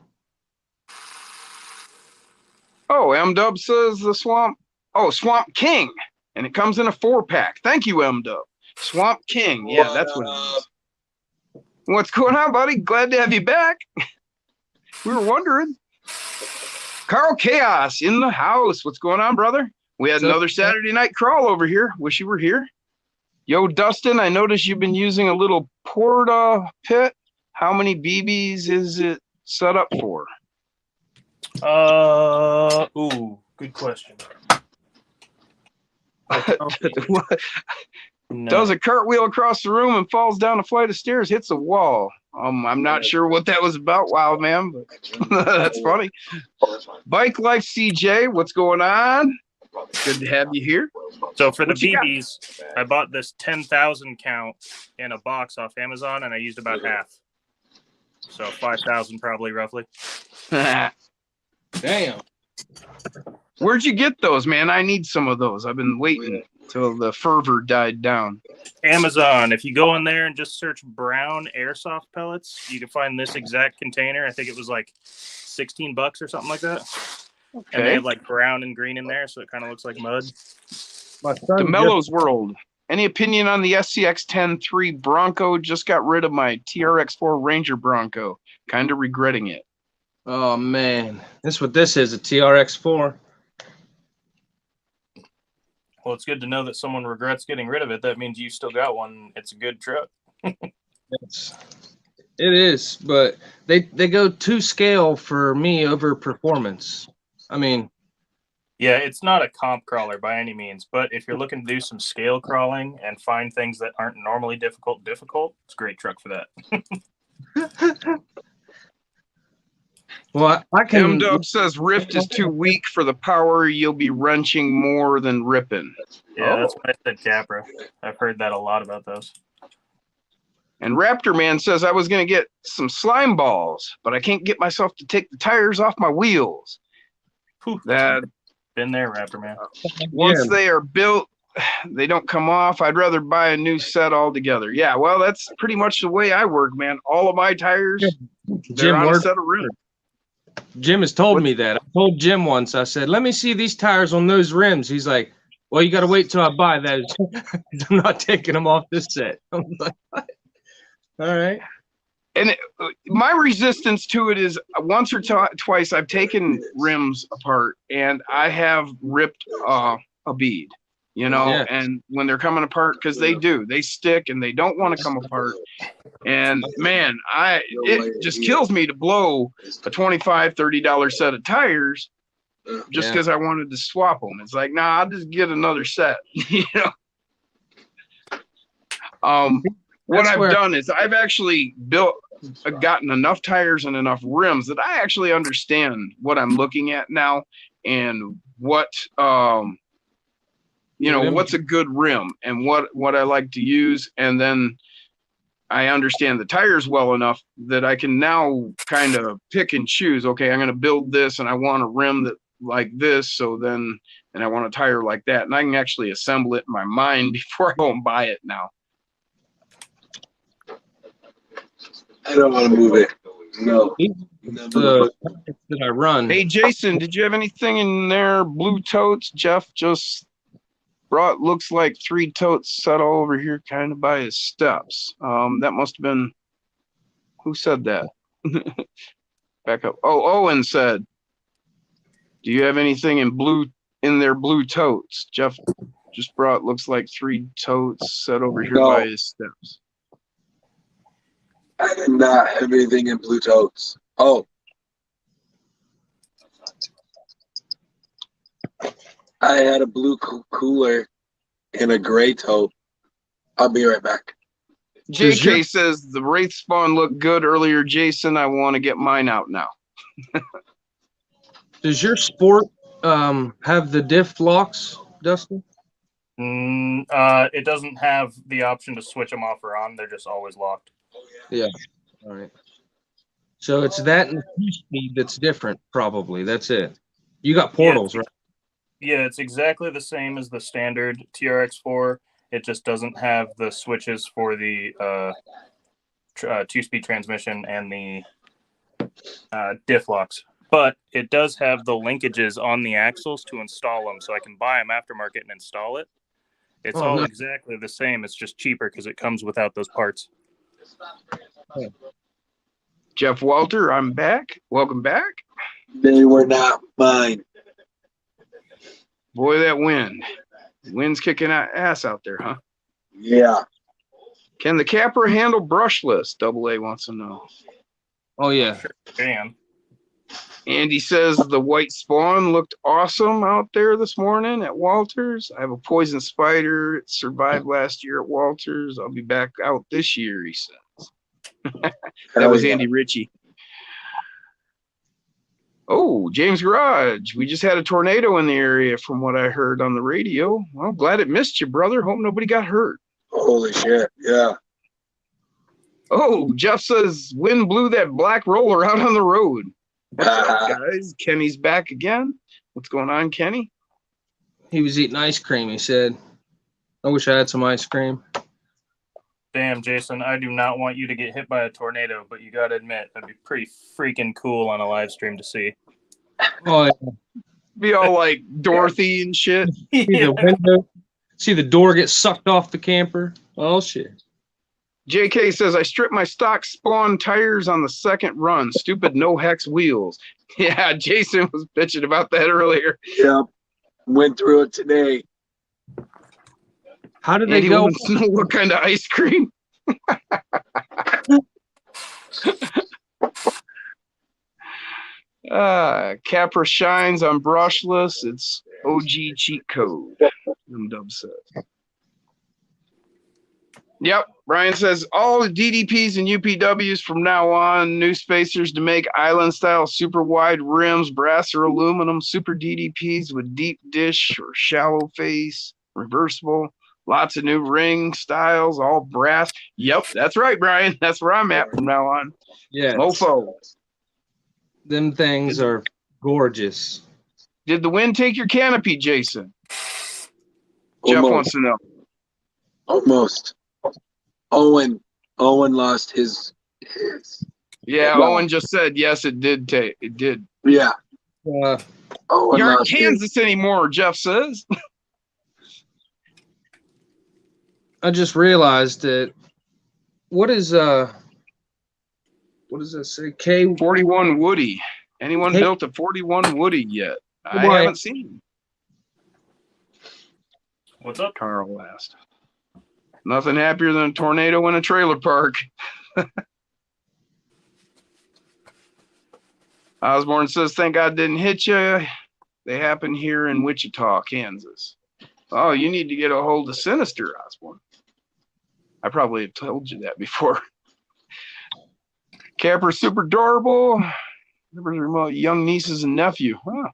Oh, M-Dub says the Swamp. Oh, Swamp King. And it comes in a 4-pack. Thank you, M-Dub. Swamp King. Yeah, that's what it is. What's going on, buddy? Glad to have you back. We were wondering. Carl Chaos in the house. What's going on, brother? We had another Saturday night crawl over here. Wish you were here. Yo, Dustin, I noticed you've been using a little Porta pit. How many BBs is it set up for? Good question. No. Does a cartwheel across the room and falls down a flight of stairs, hits a wall. I'm not sure what that was about, wild man, but that's funny. Bike Life CJ, what's going on? Good to have you here. So for the What you got? BBs, I bought this 10,000 count in a box off Amazon, and I used about half. So 5,000 probably, roughly. Damn. Where'd you get those, man? I need some of those. I've been waiting till the fervor died down. Amazon. If you go in there and just search brown airsoft pellets, you can find this exact container. I think it was like $16 or something like that. Okay. And they have like brown and green in there, so it kind of looks like mud. My son DeMello's World. Any opinion on the SCX-10-3 Bronco? Just got rid of my TRX-4 Ranger Bronco. Kind of regretting it. Oh man, this what this is, a TRX4. Well, it's good to know that someone regrets getting rid of it. That means you still got one. It's a good truck. It is, but they go to scale for me over performance. I mean, Yeah, it's not a comp crawler by any means, but if you're looking to do some scale crawling and find things that aren't normally difficult, it's a great truck for that. well, I can. M-Dub says Rift is too weak for the power. You'll be wrenching more than ripping. Yeah, that's what I said, Capra. I've heard that a lot about those. And Raptor Man says I was going to get some slime balls, but I can't get myself to take the tires off my wheels. Whew. That Been there, Raptor Man. once they are built, they don't come off. I'd rather buy a new set altogether. Yeah, well, that's pretty much the way I work, man. All of my tires, they're on a set of rims. Jim has told me that. I told Jim once, I said, let me see these tires on those rims. He's like, well, you got to wait till I buy those. I'm not taking them off this set. I'm like, what? All right. And my resistance to it is once or twice I've taken rims apart and I have ripped a bead, you know, Yeah. and when they're coming apart, because they stick and they don't want to come apart. And man, it just kills me to blow a $25, $30 set of tires just because I wanted to swap them. It's like, nah, I'll just get another set. You know. What I've done is I've actually gotten enough tires and enough rims that I actually understand what I'm looking at now and what what's a good rim and what I like to use, and then I understand the tires well enough that I can now kind of pick and choose. Okay, I'm going to build this, and I want a rim that like this, and I want a tire like that, and I can actually assemble it in my mind before I go and buy it now. I don't want to move it. No. The that I run. Hey, Jason, did you have anything in there? Blue totes? Jeff just brought, looks like 3 totes set all over here kind of by his steps. That must have been, who said that? Back up. Oh, Owen said, do you have anything in their blue totes? Jeff just brought, looks like 3 totes set over here by his steps. I did not have anything in blue totes. Oh. I had a blue cooler and a gray tote. I'll be right back. JK says the Wraith Spawn looked good earlier, Jason. I want to get mine out now. Does your Sport have the diff locks, Dustin? It doesn't have the option to switch them off or on. They're just always locked. Yeah. All right. So it's that and the 2-speed that's different, probably. That's it. You got portals, right? Yeah, it's exactly the same as the standard TRX4. It just doesn't have the switches for the 2-speed transmission and the diff locks. But it does have the linkages on the axles to install them, so I can buy them aftermarket and install it. It's all exactly the same. It's just cheaper because it comes without those parts. Jeff Walter, I'm back. Welcome back. They were not mine. Boy, that wind. Wind's kicking ass out there, huh? Yeah. Can the capper handle brushless? Double A wants to know. Oh, yeah. Sure can. Andy says the white spawn looked awesome out there this morning at Walters. I have a poison spider. It survived last year at Walters. I'll be back out this year, he says. That was Andy Ritchie. Oh, James Garage. We just had a tornado in the area from what I heard on the radio. Well, glad it missed you, brother. Hope nobody got hurt. Holy shit. Yeah. Oh, Jeff says wind blew that black roller out on the road. What's up, guys? Kenny's back again. What's going on, Kenny? He was eating ice cream, he said. I wish I had some ice cream. Damn, Jason, I do not want you to get hit by a tornado, but you got to admit, that'd be pretty freaking cool on a live stream to see. Oh, yeah. Be all like Dorothy and shit. See the window, see the door get sucked off the camper. Oh, shit. JK says, I stripped my stock spawn tires on the second run. Stupid no hex wheels. Yeah, Jason was bitching about that earlier. Yep. Went through it today. How did Andy they go? wants to know what kind of ice cream. Capra shines on brushless. It's OG cheat code. Dub says. Yep. Brian says all the DDPs and UPWs from now on, new spacers to make island style super wide rims, brass or aluminum, super DDPs with deep dish or shallow face, reversible, lots of new ring styles, all brass. Yep, that's right, Brian. That's where I'm at from now on. Yeah. Mofo. Them things are gorgeous. Did the wind take your canopy, Jason? Almost. Jeff wants to know. Almost. Owen lost his. Yeah, Well, Owen just said yes. It did take. It did. Yeah. Uh, Owen You aren't lost his. Kansas anymore, Jeff says. I just realized that. What does that say? K 41 Woody. Anyone Hey. built a 41 Woody yet? I Why? haven't seen. What's up? Carl asked. Nothing happier than a tornado in a trailer park. Osborne says, thank God didn't hit you. They happen here in Wichita, Kansas. Oh, you need to get a hold of Sinister, Osborne. I probably have told you that before. Capper's super adorable. Remote young nieces and nephew. Huh.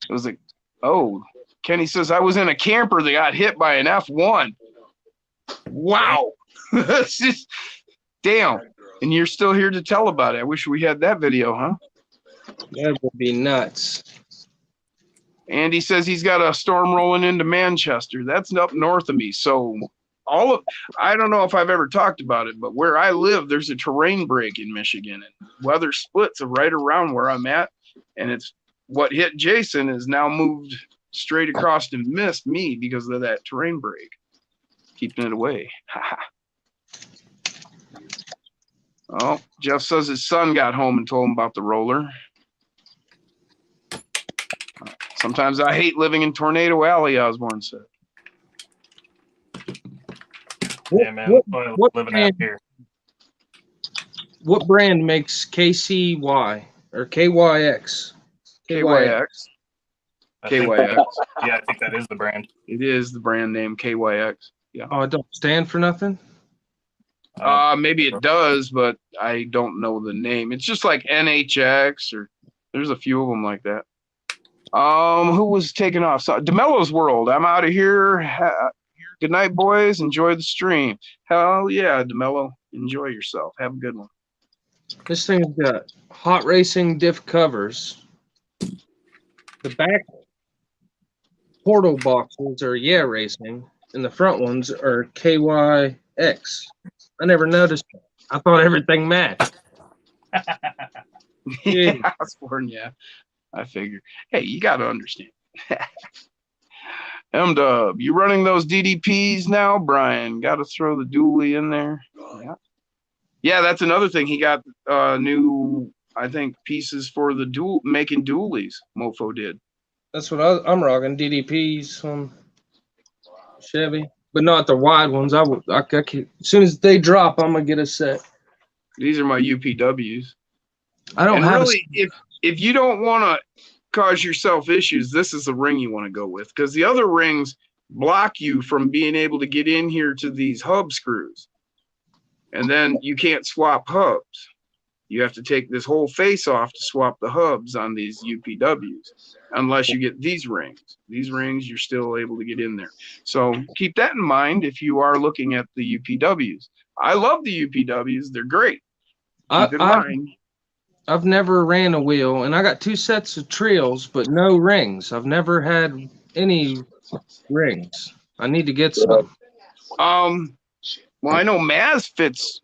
It was like, oh, Kenny says, I was in a camper that got hit by an F1. Wow. It's just, damn. And you're still here to tell about it. I wish we had that video, huh? That would be nuts. Andy says he's got a storm rolling into Manchester. That's up north of me. So I don't know if I've ever talked about it, but where I live, there's a terrain break in Michigan, and weather splits right around where I'm at. And it's what hit Jason is now moved straight across and missed me because of that terrain break, keeping it away. Oh, Jeff says his son got home and told him about the roller. Sometimes I hate living in Tornado Alley, Osborne said. Yeah, man. What Living brand, out here. what brand makes KCY or KYX? KYX. KYX. Yeah, I think that is the brand. It is the brand name KYX. Yeah. Oh, it don't stand for nothing? Maybe it does, but I don't know the name. It's just like NHX, or there's a few of them like that. Who was taking off? So, DeMello's World. I'm out of here. Good night, boys. Enjoy the stream. Hell yeah, DeMello. Enjoy yourself. Have a good one. This thing's got hot racing diff covers. The back portal boxes are Yeah Racing, and the front ones are KYX. I never noticed. I thought everything matched. Yeah, Osborne, yeah. I figured. Hey, you got to understand. M-Dub, you running those DDPs now, Brian? Got to throw the dually in there. Yeah. Yeah, that's another thing. He got new, I think, pieces for the making dualies. Mofo did. That's what I'm rocking. DDPs on Chevy, but not the wide ones. I can, as soon as they drop, I'm gonna get a set. These are my UPWs. I don't and have really, if you don't want to cause yourself issues, this is the ring you want to go with, because the other rings block you from being able to get in here to these hub screws, and then you can't swap hubs. You have to take this whole face off to swap the hubs on these UPWs, unless you get these rings. These rings, you're still able to get in there. So keep that in mind if you are looking at the UPWs. I love the UPWs. They're great. Keep in mind. I've never ran a wheel, and I got 2 sets of trails, but no rings. I've never had any rings. I need to get some. Well, I know Maz fits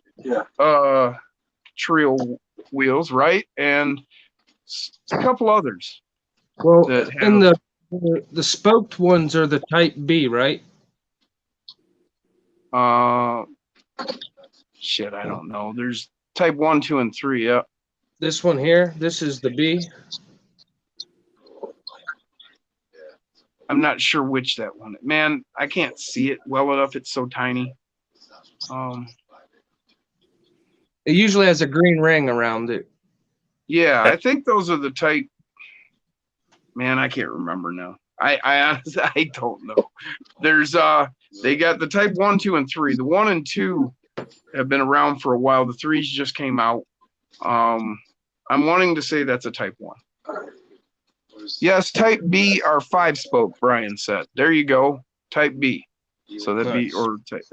trail wheels, right? And a couple others. Well, and the spoked ones are the Type B, right? Shit, I don't know. There's Type 1, 2, and 3. Yeah. This one here, this is the B. I'm not sure which that one. Man, I can't see it well enough. It's so tiny. It usually has a green ring around it. Yeah, I think those are the Type. Man, I can't remember now. I honestly, I don't know. There's they got the Type 1, 2, and 3. The 1 and 2 have been around for a while. The 3s just came out. I'm wanting to say that's a Type 1. Yes, Type B are 5-spoke, Brian said. There you go. Type B. So that'd be, or type,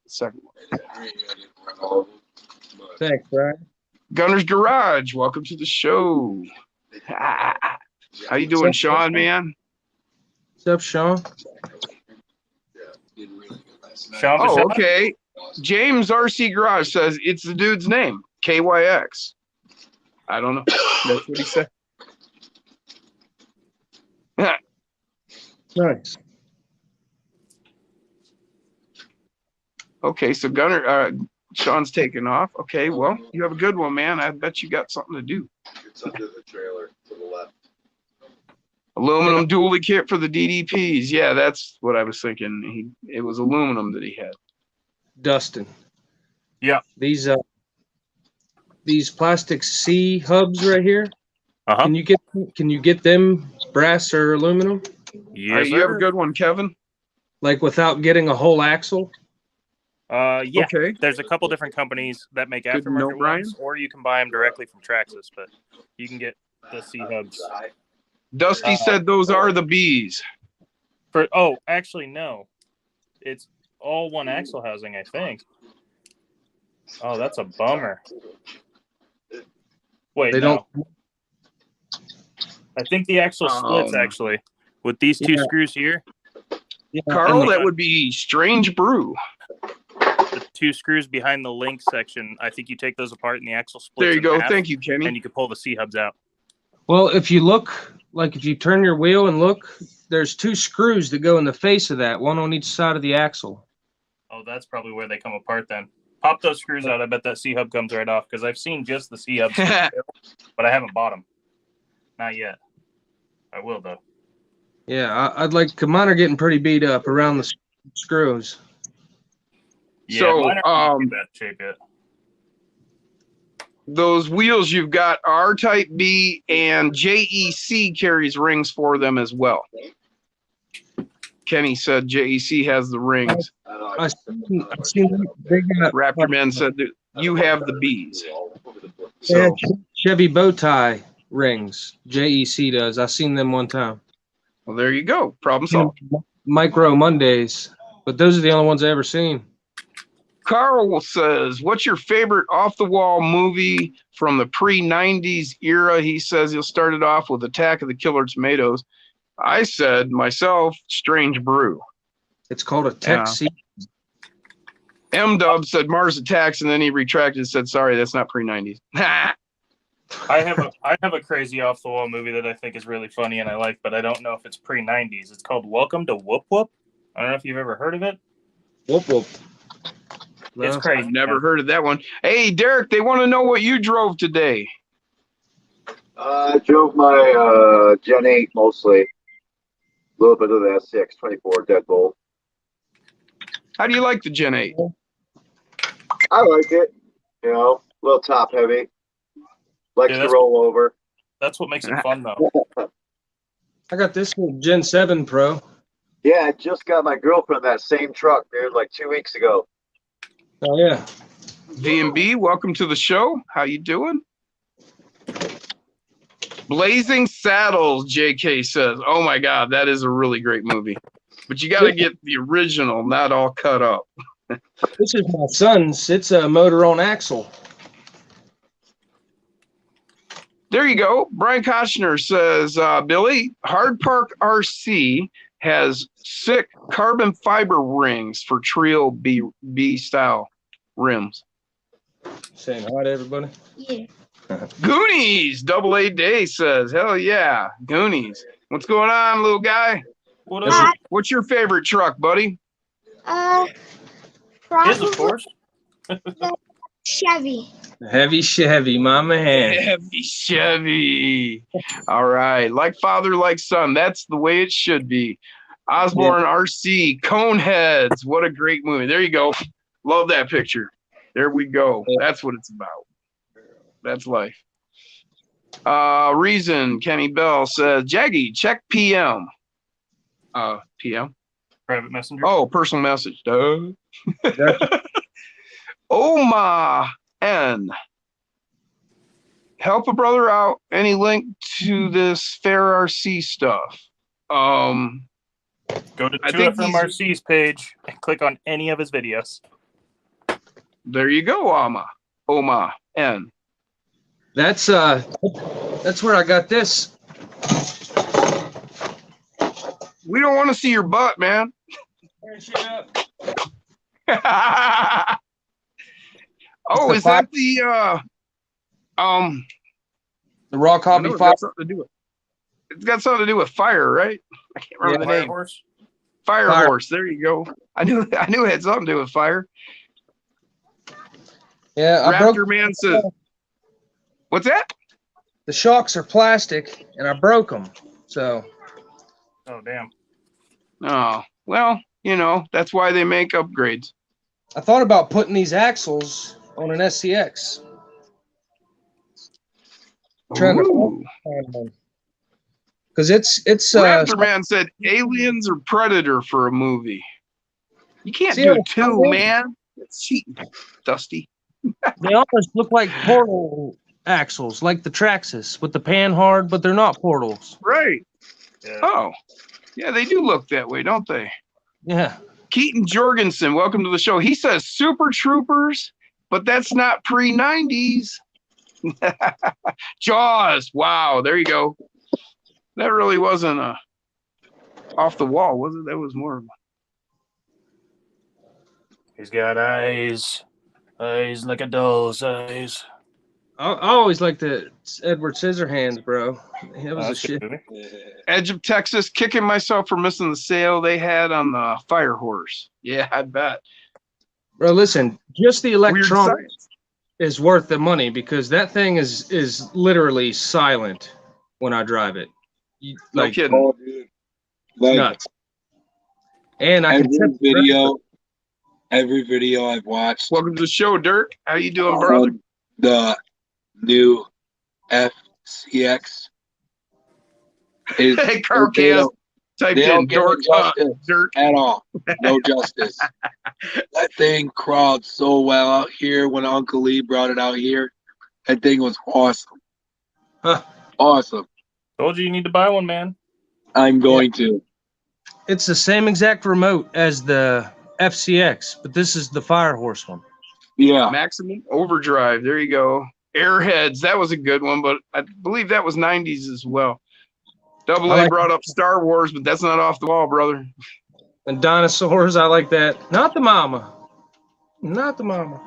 second one. Thanks, Brian. Gunner's Garage, welcome to the show. How you doing, Sean, man? What's up, Sean? Sean, Oh, okay. James RC Garage says it's the dude's name, KYX. I don't know. That's what he said. Nice. Okay, so Gunner, Sean's taking off. Okay, well, you have a good one, man. I bet you got something to do. It's under the trailer to the left. Aluminum dually kit for the DDPs. Yeah, that's what I was thinking. It was aluminum that he had. Dustin. Yeah. These plastic C hubs right here, Uh-huh. Can you get them brass or aluminum? All Yes, right, you have a sir. good one, Kevin. Like without getting a whole axle? Yeah. Okay. There's a couple different companies that make Good to aftermarket know, Brian. ones, or you can buy them directly from Traxxas, but you can get the C-hubs. Dusty said those are the bees. Actually, no. It's all one axle housing, I think. Oh, that's a bummer. Wait, They no. don't. I think the axle splits, actually. With these two screws here, Yeah, Carl, and that would be Strange Brew. the two screws behind the link section, I think you take those apart and the axle splits There you in go. half, Thank you, Kenny. and you can pull the C-hubs out. well, if you look, like if you turn your wheel and look, there's two screws that go in the face of that, one on each side of the axle. Oh, that's probably where they come apart then. Pop those screws out. I bet that C-hub comes right off, because I've seen just the C-hubs, but I haven't bought them. Not yet. I will, though. Yeah, I'd like, mine are getting pretty beat up around the screws. Yeah, So, mine aren't in bad shape yet. those wheels you've got are Type B, and JEC carries rings for them as well. Kenny said JEC has the rings. I've seen they got Raptor Man said that you have the Bs. yeah, So, Chevy bow tie rings. JEC does. I've seen them one time. well, there you go. Problem solved. Micro Mondays, but those are the only ones I ever seen. Carl says, what's your favorite off-the-wall movie from the pre-90s era? He says he'll start it off with Attack of the Killer Tomatoes. I said, myself, Strange Brew. It's called a Tech C. M-Dub said Mars Attacks, and then he retracted and said, sorry, that's not pre-90s. I have a crazy off the wall movie that I think is really funny and I like, but I don't know if it's pre-90s. It's called Welcome to Whoop Whoop. I don't know if you've ever heard of it. Whoop whoop. It's No. crazy. I've never heard of that one. Hey, Derek, they want to know what you drove today. I drove my Gen 8 mostly. A little bit of the S6 24 Deadbolt. How do you like the Gen 8? I like it. You know, a little top heavy. Likes Yeah, to roll over. That's what makes it fun, though. I got this one, Gen 7 Pro. Yeah, I just got my girlfriend that same truck, dude, like 2 weeks ago. Oh yeah. V&B, welcome to the show. How you doing? Blazing Saddles, JK says. Oh my God, that is a really great movie. But you got to get the original, not all cut up. This is my son's. It's a motor on axle. There you go. Brian Kochner says, Billy, Hard Park RC has sick carbon fiber rings for Trio B style rims. Saying hi to everybody. Yeah. Goonies, Double A Day says, hell yeah, Goonies. What's going on, little guy? What up? What's your favorite truck, buddy? His, Probably of course. Chevy. Heavy Chevy, my man. Heavy Chevy. All right. Like father, like son. That's the way it should be. Osborne RC, Coneheads. What a great movie. There you go. Love that picture. There we go. That's what it's about. That's life. Reason, Kenny Bell says, Jaggy, check PM. PM? Private messenger. Oh, personal message. Duh. Oma N. Help a brother out. Any link to this Fair RC stuff? Go to I think 2FMRC's page and click on any of his videos. There you go, Oma N. That's where I got this. We don't want to see your butt, man. Oh, is that the Rock I Hobby know it's 5? got something to do with it's got something to do with fire, right? I can't remember the Fire name. horse. Fire Fire. horse. There you go. I knew it had something to do with fire. Yeah, I Raptor broke Man says, what's that? the shocks are plastic and I broke them. So Oh, damn. Oh, well, you know, that's why they make upgrades. I thought about putting these axles on an SCX. Trying to Ooh. find one. Because it's Raptor Man said Aliens or Predator for a movie. You can't See, do I- two, man. It's cheating, Dusty. They almost look like portal axles, like the Traxxas with the pan hard, but they're not portals. Right. Yeah. Oh, yeah, they do look that way, don't they? Yeah. Keaton Jorgensen, welcome to the show. He says Super Troopers, but that's not pre-90s. Jaws. Wow, there you go. That really wasn't off the wall, was it? That was more of a... He's got eyes like a doll's eyes. I always liked the Edward Scissorhands, bro. That was a That's a shit. good movie. Edge of Texas, kicking myself for missing the sale they had on the Fire Horse. Yeah, I bet. Bro, listen, just the Weird electronics science. is worth the money because that thing is literally silent when I drive it. No Like, kidding. Oh, dude. Like, nuts. And I can every video I've watched Welcome to the show, Dirk. How you doing, brother? on the new FCX is Hey, Carl they Cass don't- typed they don't in give Dork it justice Dirk. at all. No justice. That thing crawled so well out here when Uncle Lee brought it out here. That thing was awesome. Huh. Awesome. Told you need to buy one, man. I'm going to. It's the same exact remote as the FCX, but this is the Fire Horse one. Yeah. Maximum Overdrive. There you go. Airheads. That was a good one, but I believe that was 90s as well. Double A brought up Star Wars, but that's not off the wall, brother. And dinosaurs, I like that. Not the mama. Not the mama.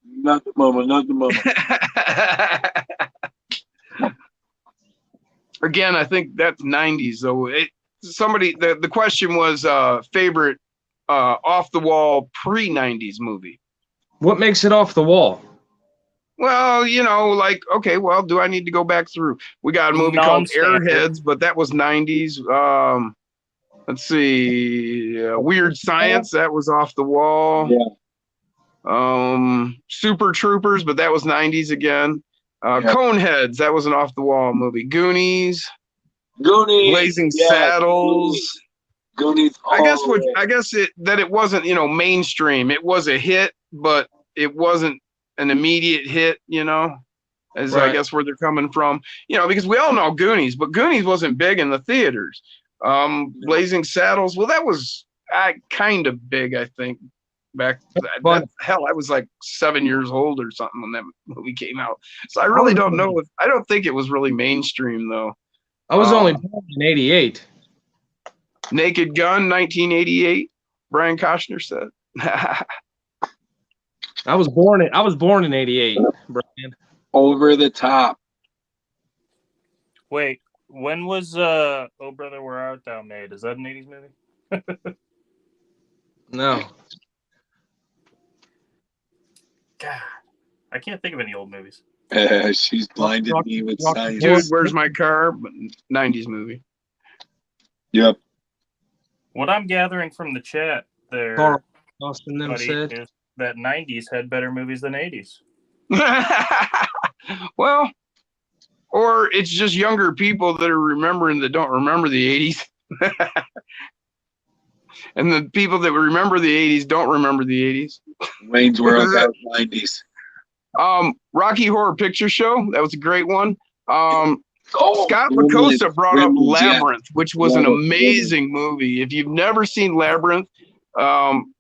Not the mama. Not the mama. Again, I think that's 90s, though. The question was favorite off the wall pre-90s movie. What makes it off the wall? Well, you know, like, okay, well, do I need to go back through? We got a movie called Non-standard. Airheads, but that was 90s. Let's see, Weird Science, that was off the wall. Yeah. Super Troopers, but that was 90s again. Yeah. Coneheads, that was an off the wall movie. Goonies, Goonies. Blazing Yeah, Saddles. Goonies. I guess it wasn't, you know, mainstream. It was a hit, but it wasn't an immediate hit, you know, as I Right. guess where they're coming from, you know, because we all know Goonies, but Goonies wasn't big in the theaters. Blazing Saddles, well, that was kind of big, I think, back. Hell, I was like 7 years old or something when that movie came out. So I really don't know. I don't think it was really mainstream, though. I was only born in 88. Naked Gun, 1988, Brian Koshner said. I was born in 88, Brian. Over the Top. Wait, when was Oh Brother Where Art Thou made? Is that an 80s movie? No. God, I can't think of any old movies. She's blinded me with science. Dude, Where's My Car? 90s movie. Yep. What I'm gathering from the chat there, Carl Austin them buddy, said. is that 90s had better movies than 80s. Well, or it's just younger people that are remembering that don't remember the 80s. And the people that remember the 80s don't remember the 80s. Wayne's World, that was 90s. Rocky Horror Picture Show, that was a great one. Scott Gremlins, Lacosta brought up Gremlins, yeah. Labyrinth, which was an amazing movie. If you've never seen Labyrinth,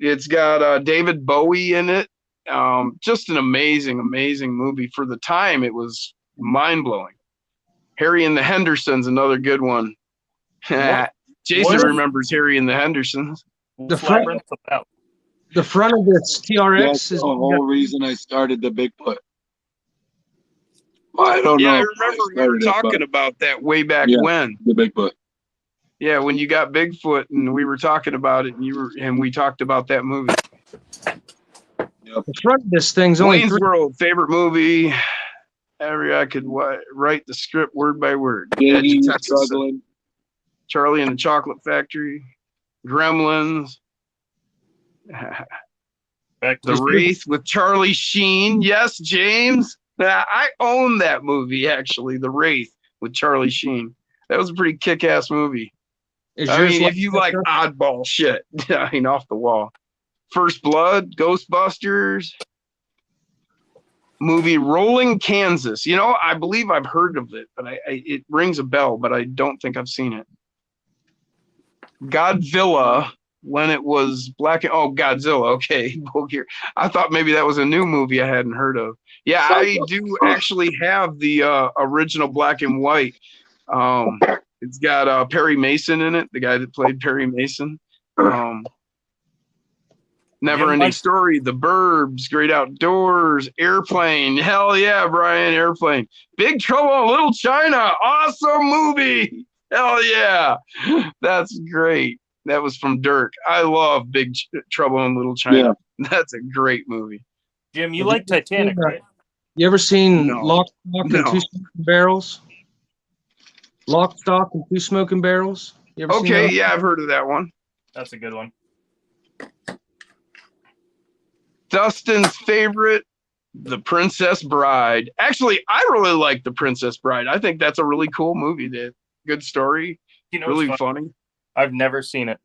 it's got David Bowie in it. Just an amazing, amazing movie. For the time, it was mind-blowing. Harry and the Hendersons, another good one. Jason remembers Harry and the Hendersons. The front- Labyrinth about? The front of this TRX That's the is whole reason I started the Bigfoot. Well, I don't know. Yeah, I if remember we were started it, talking but about that way back Yeah. when. the Bigfoot. Yeah, when you got Bigfoot and we were talking about it, and we talked about that movie. the front of this thing's only Wayne's 3. World, favorite movie. I could write the script word by word. Edge Yankee of Texas, struggling. Charlie and the Chocolate Factory, Gremlins, Back to The Wraith with Charlie Sheen. Yes, James. I own that movie, actually, The Wraith with Charlie Sheen. That was a pretty kick-ass movie. Is I yours mean, like if you that, like Dustin? oddball shit, I mean, off the wall. First Blood, Ghostbusters, movie Rolling Kansas. You know, I believe I've heard of it, but it rings a bell, but I don't think I've seen it. Godzilla, when it was black and Godzilla. Okay, Goodyear. I thought maybe that was a new movie I hadn't heard of. Yeah, I do actually have the original black and white. It's got Perry Mason in it, the guy that played Perry Mason. Never Ending Story, The Burbs, Great Outdoors, Airplane. Hell yeah, Brian, Airplane. Big Trouble in Little China. Awesome movie. Hell yeah. That's great. That was from Dirk. I love Big Trouble in Little China. Yeah. That's a great movie. Jim, you like Titanic, right? You ever seen No. Lock, Stock, and Two Smoking Barrels? Lock, Stock, and Two Smoking Barrels? You ever seen Okay, those? yeah, I've heard of that one. That's a good one. Dustin's favorite, The Princess Bride. Actually, I really like The Princess Bride. I think that's a really cool movie. Good story. You know, really funny. I've never seen it.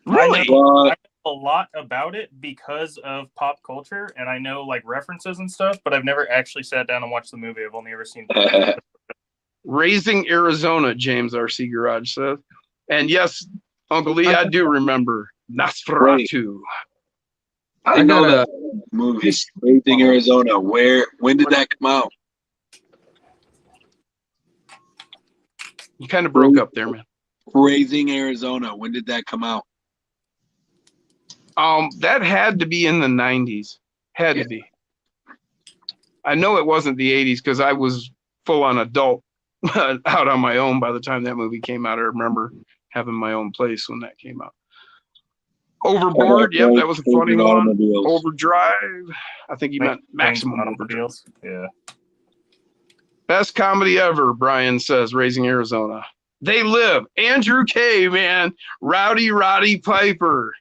Really? I know a lot about it because of pop culture, and I know like references and stuff, but I've never actually sat down and watched the movie. I've only ever seen Raising Arizona, James R.C. Garage says. And yes, Uncle Lee, I do remember Nosferatu. I know that movie, Raising Arizona. When did that come out? You kind of broke up there, man. Raising Arizona. When did that come out? That had to be in the 90s. Had to be. I know it wasn't the 80s because I was full on adult out on my own by the time that movie came out. I remember having my own place when that came out. Overboard, yep, that was a funny one. Overdrive, I think you meant Maximum Overdrive. Yeah. Best comedy ever, Brian says, Raising Arizona. They Live, Andrew K., man. Rowdy Roddy Piper.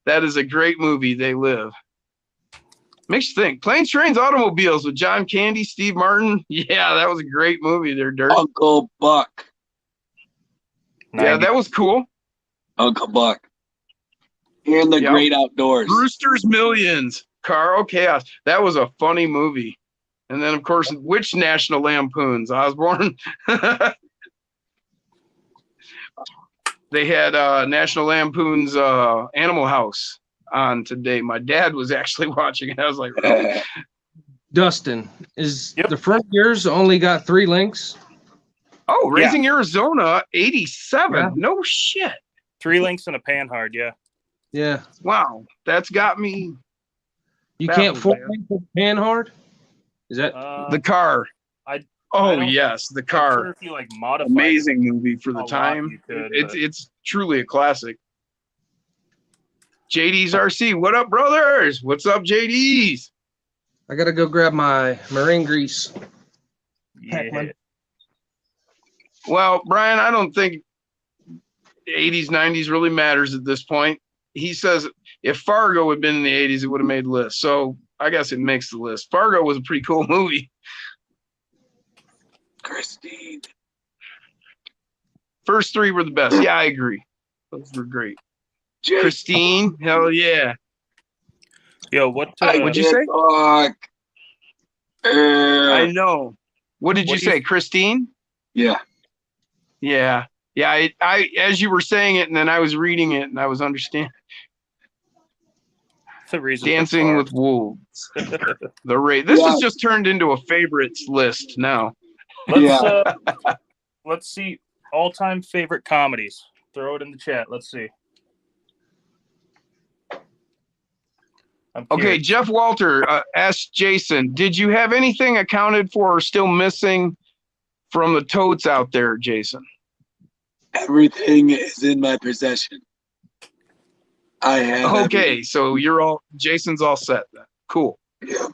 That is a great movie, They Live. Makes you think. Planes, Trains, Automobiles with John Candy, Steve Martin. Yeah, that was a great movie there, Dirk. Uncle Buck. Yeah, that was cool. Uncle Buck. And the Great Outdoors. Brewster's Millions. Carl Chaos. That was a funny movie. And then, of course, which National Lampoons? Osborne. They had National Lampoon's Animal House on today. My dad was actually watching it. I was like, oh. Dustin, is the front of yours only got 3 links? Oh, Raising Arizona, 87. Yeah. No shit. 3 links and a panhard, yeah. Yeah. Wow, that's got me. You can't 4 link with panhard? Is that the car? Yes, the car. Sure if you like modify amazing movie for the a time. lot, It's truly a classic. JD's RC, what up, brothers? What's up, JD's? I gotta go grab my marine grease. Yeah. Well, Brian, I don't think 80s, 90s really matters at this point. He says if Fargo had been in the 80s, it would have made the list. So I guess it makes the list. Fargo was a pretty cool movie. Christine. First 3 were the best. Yeah, I agree. Those were great. Christine, hell yeah. Yo, what what'd you say? I know. What did you say, Christine? Yeah. Yeah. Yeah, I as you were saying it, and then I was reading it, and I was understanding. Dancing with Wolves. The Raid. This has just turned into a favorites list now. Let's see all-time favorite comedies. Throw it in the chat. Let's see. Okay, Jeff Walter asked Jason, did you have anything accounted for or still missing from the totes out there, Jason? Everything is in my possession. I have. Okay, so Jason's all set then. Cool. Yeah.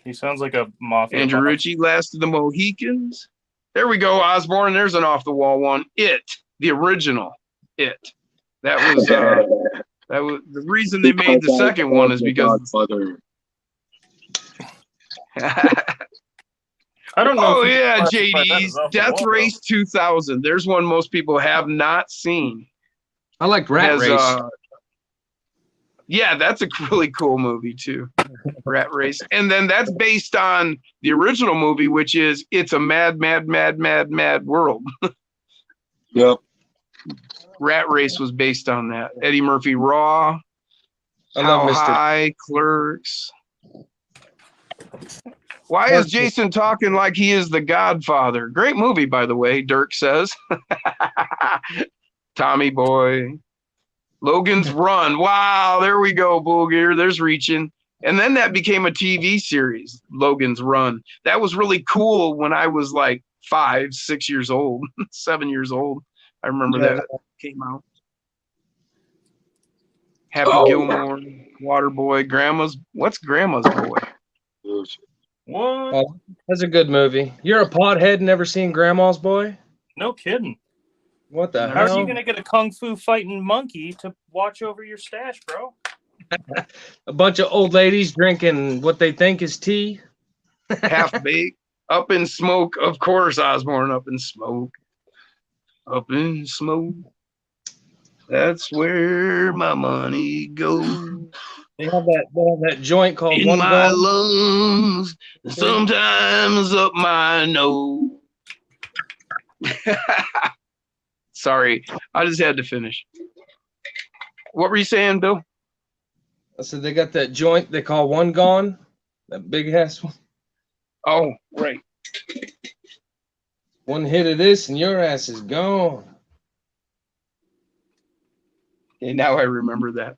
He sounds like a mafia. Andrew Ritchie, Last of the Mohicans. There we go, Osborne. There's an off-the-wall one. It, the original. It. That was the reason they made the second one is because I don't know. Oh, if you yeah, classify that JD's as off the Death wall, Race 2000. There's one most people have not seen. I like Rat Has, Race. yeah, that's a really cool movie, too. Rat Race. And then that's based on the original movie, which is It's a Mad, Mad, Mad, Mad, Mad World. Yep. Rat Race was based on that. Eddie Murphy Raw, I love How Mr. High, Clerks. Why is Jason talking like he is the Godfather? Great movie, by the way, Dirk says. Tommy Boy. Logan's Run. Wow, there we go, Goodyear. There's reaching. And then that became a TV series, Logan's Run. That was really cool when I was like 5, 6 years old, 7 years old. I remember that came out. Happy Gilmore, Waterboy, what's Grandma's Boy? What? Oh, that's a good movie. You're a pothead and never seen Grandma's Boy? No kidding. What the How are you hell? gonna get a kung fu fighting monkey to watch over your stash, bro? A bunch of old ladies drinking what they think is tea. Half Baked, Up in Smoke. Of course, Osborne, Up in Smoke. Up in Smoke. That's where my money goes. They have that joint called In One my Gone. lungs, sometimes up my nose. Sorry, I just had to finish. What were you saying, Bill? I said they got that joint they call One Gone. That big ass one. Oh, right. One hit of this and your ass is gone. Okay, now I remember that.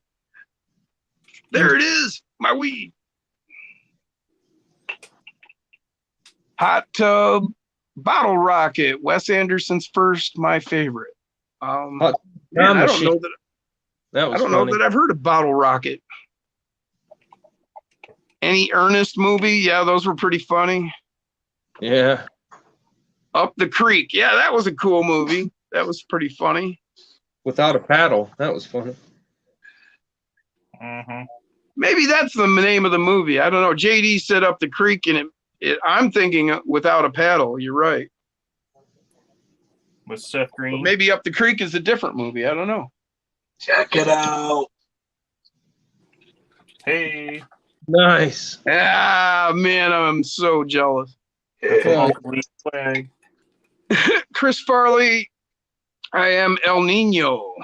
There it is, my weed. Hot Tub, Bottle Rocket, Wes Anderson's first, my favorite. Man, I don't know that. That was I don't funny. know that I've heard of Bottle Rocket. Any Ernest movie? Yeah, those were pretty funny. Yeah. Up the Creek. Yeah, that was a cool movie. That was pretty funny. Without a Paddle. That was funny. Mm-hmm. Maybe that's the name of the movie. I don't know. JD said Up the Creek, and I'm thinking Without a Paddle. You're right. With Seth But Green. maybe Up the Creek is a different movie. I don't know. Check it out. Hey. Nice. Ah, man, I'm so jealous. Yeah. Uncle Lee flag. Chris Farley, I am El Nino.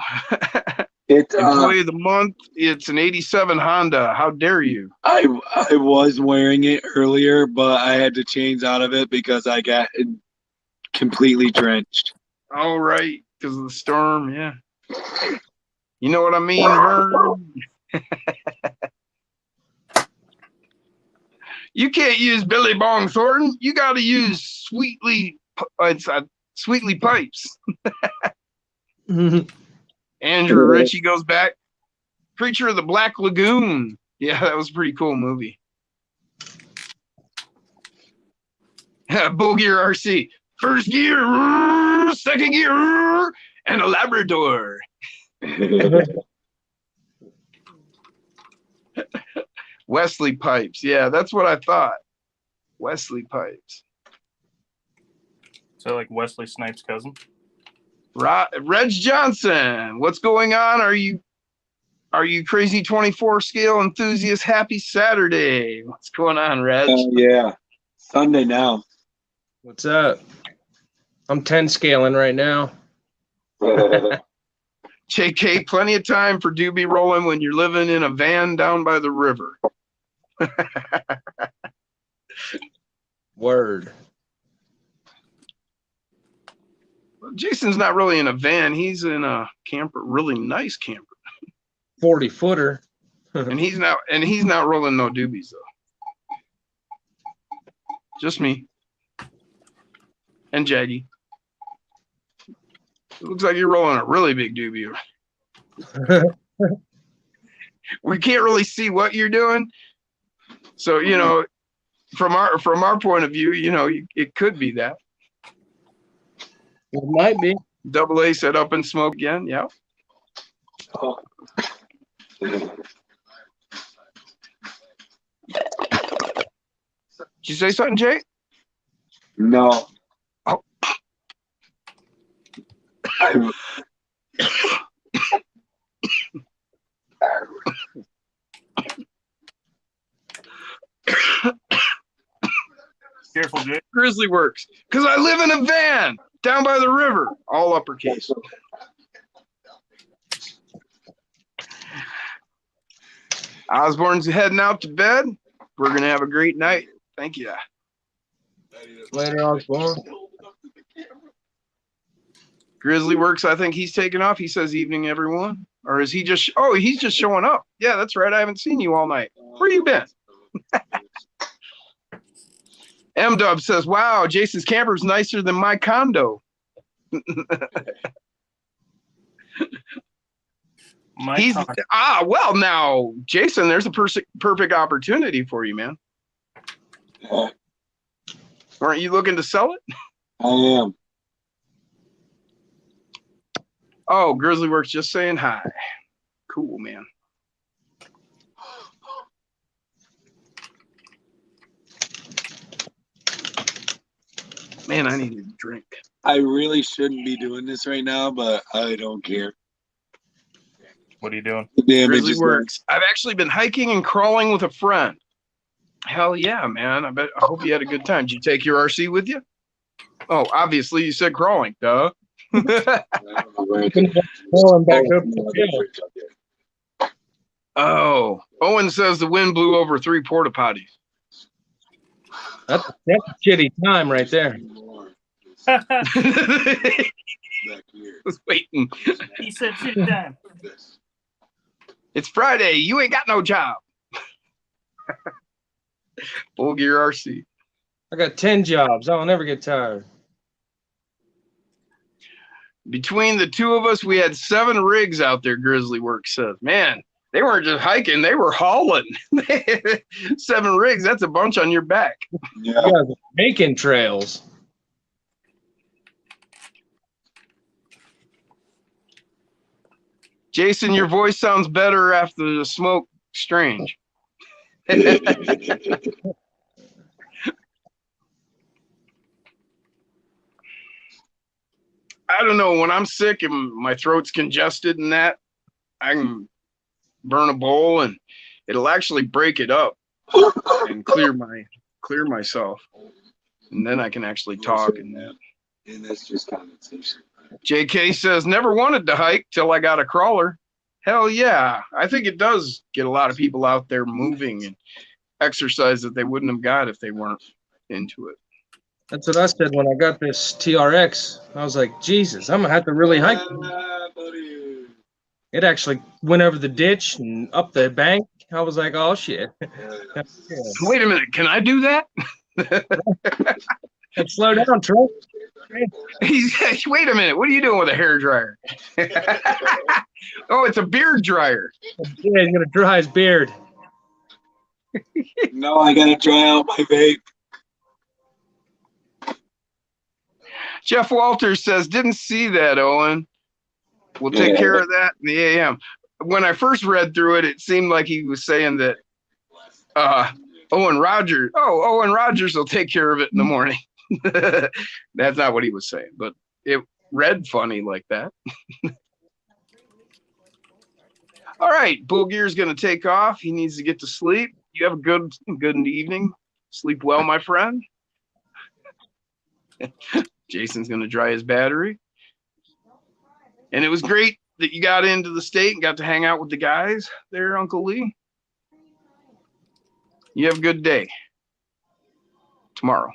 It, Employee of the month. It's an 87 Honda. How dare you? I was wearing it earlier, but I had to change out of it because I got completely drenched. All right, because of the storm, yeah. You know what I mean, Vern? You can't use Billy Bong Thornton. You got to use Sweetly Pipes. Andrew Ritchie goes back. Creature of the Black Lagoon. Yeah, that was a pretty cool movie. Goodyear RC. First gear, second gear, and a Labrador. Wesley Pipes. Yeah, that's what I thought. Wesley Pipes. So like Wesley Snipes' cousin. Reg Johnson. What's going on? Are you crazy 24 scale enthusiast? Happy Saturday. What's going on, Reg? Yeah. Sunday now. What's up? I'm 10 scaling right now. JK, plenty of time for doobie rolling when you're living in a van down by the river. Word. Jason's not really in a van. He's in a camper, really nice camper. 40-footer. And he's not rolling no doobies though. Just me. And Jaggy. It looks like you're rolling a really big doobie. We can't really see what you're doing. So, you know, from our point of view, you know, it could be that. It might be. Double A said Up in Smoke again. Yeah. Oh. Did you say something, Jay? No. Oh. Careful, Jay. Grizzly Works. Because I live in a van down by the river. All uppercase. Osborne's heading out to bed. We're going to have a great night. Thank you. Later, Osborne. Grizzly Works, I think he's taking off. He says evening, everyone. Or is he just, oh, he's just showing up. Yeah, that's right. I haven't seen you all night. Where you been? M-Dub says, wow, Jason's camper's nicer than my condo. Well, now, Jason, there's a perfect opportunity for you, man. Aren't you looking to sell it? I am. Oh, Grizzly Works just saying hi. Cool, man. Man, I need a drink. I really shouldn't be doing this right now, but I don't care. What are you doing? Grizzly Works. I've actually been hiking and crawling with a friend. Hell yeah, man. I hope you had a good time. Did you take your RC with you? Oh, obviously you said crawling. Duh. Oh, Owen says the wind blew over 3 porta potties. That's a shitty time right there. I was waiting. He said shit time. It's Friday. You ain't got no job. Full gear RC. I got 10 jobs. I'll never get tired. Between the two of us, we had 7 rigs out there, Grizzly Works says. Man, they weren't just hiking, they were hauling. 7 rigs, that's a bunch on your back. Yeah. You guys are making trails. Jason, your voice sounds better after the smoke. Strange. I don't know, when I'm sick and my throat's congested and that, I can burn a bowl and it'll actually break it up and clear myself. And then I can actually talk and that. And that's just condensation. JK says, never wanted to hike till I got a crawler. Hell yeah. I think it does get a lot of people out there moving and exercise that they wouldn't have got if they weren't into it. That's what I said when I got this TRX. I was like, Jesus, I'm going to have to really hike. It actually went over the ditch and up the bank. I was like, oh, shit. Wait a minute. Can I do that? Slow down, Trent. Wait a minute. What are you doing with a hair dryer? Oh, it's a beard dryer. Yeah, he's going to dry his beard. No, I got to dry out my vape. Jeff Walters says, didn't see that, Owen. We'll take care of that in the AM. When I first read through it, it seemed like he was saying that Owen Rogers will take care of it in the morning. That's not what he was saying, but it read funny like that. All right, Bull Gear's going to take off. He needs to get to sleep. You have a good evening. Sleep well, my friend. Jason's going to dry his battery. And it was great that you got into the state and got to hang out with the guys there, Uncle Lee. You have a good day. Tomorrow.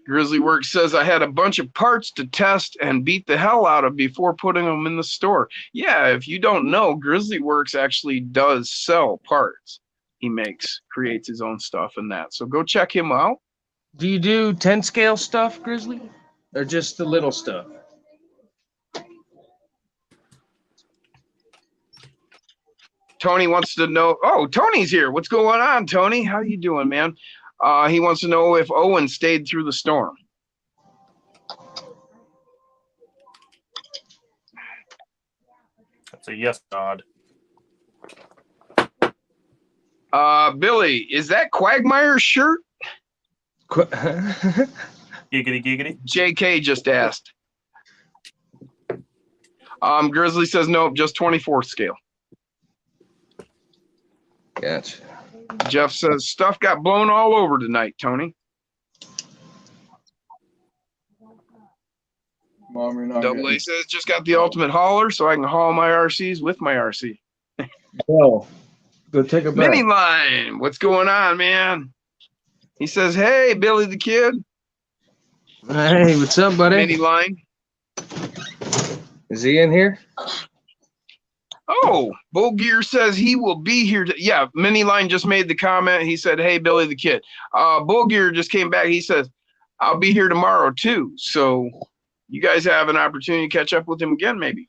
Grizzly Works says, I had a bunch of parts to test and beat the hell out of before putting them in the store. Yeah, if you don't know, Grizzly Works actually does sell parts. He creates his own stuff and that. So go check him out. Do you do 10 scale stuff, Grizzly? Or just the little stuff? Tony wants to know. Oh, Tony's here. What's going on, Tony? How you doing, man? He wants to know if Owen stayed through the storm. That's a yes nod. Billy, is that Quagmire's shirt? Giggity giggity. JK just asked. Grizzly says nope, just 24th scale. Gotcha. Jeff says stuff got blown all over tonight, Tony. Mom, you're not Double A getting- says just got the ultimate hauler so I can haul my RCs with my RC. Go take a Mini bath. line, what's going on, man? He says, hey, Billy the Kid. Hey, what's up, buddy? Mini line. Is he in here? Oh, Bull Gear says he will be here. Yeah, Mini Line just made the comment. He said, hey, Billy the Kid. Bull Gear just came back. He says, I'll be here tomorrow too. So you guys have an opportunity to catch up with him again, maybe.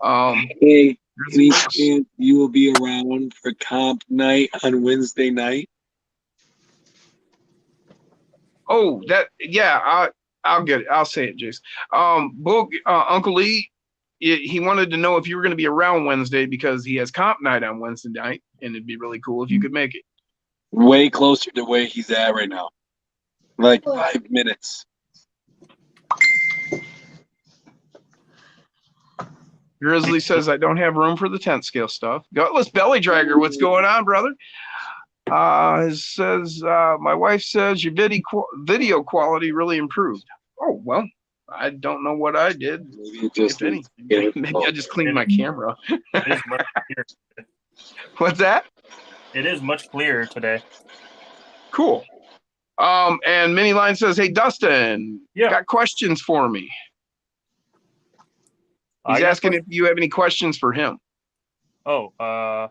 Hey, any chance you will be around for comp night on Wednesday night? Oh, I'll get it. I'll say it, Jason. Uncle Lee, he wanted to know if you were going to be around Wednesday because he has comp night on Wednesday night, and it'd be really cool if you could make it. Way closer to where he's at right now. Like 5 minutes. Grizzly says I don't have room for the 10th scale stuff. Gutless Belly Dragger, what's going on, brother? Says my wife says your video quality really improved. Oh well, I don't know what I did. Maybe it just If anything. Maybe I just cleaned my camera. It is much clearer. What's that? It is much clearer today. Cool. And Mini Line says, hey Dustin, Yeah. got questions for me. He's I got asking if you have any questions for him. Oh, I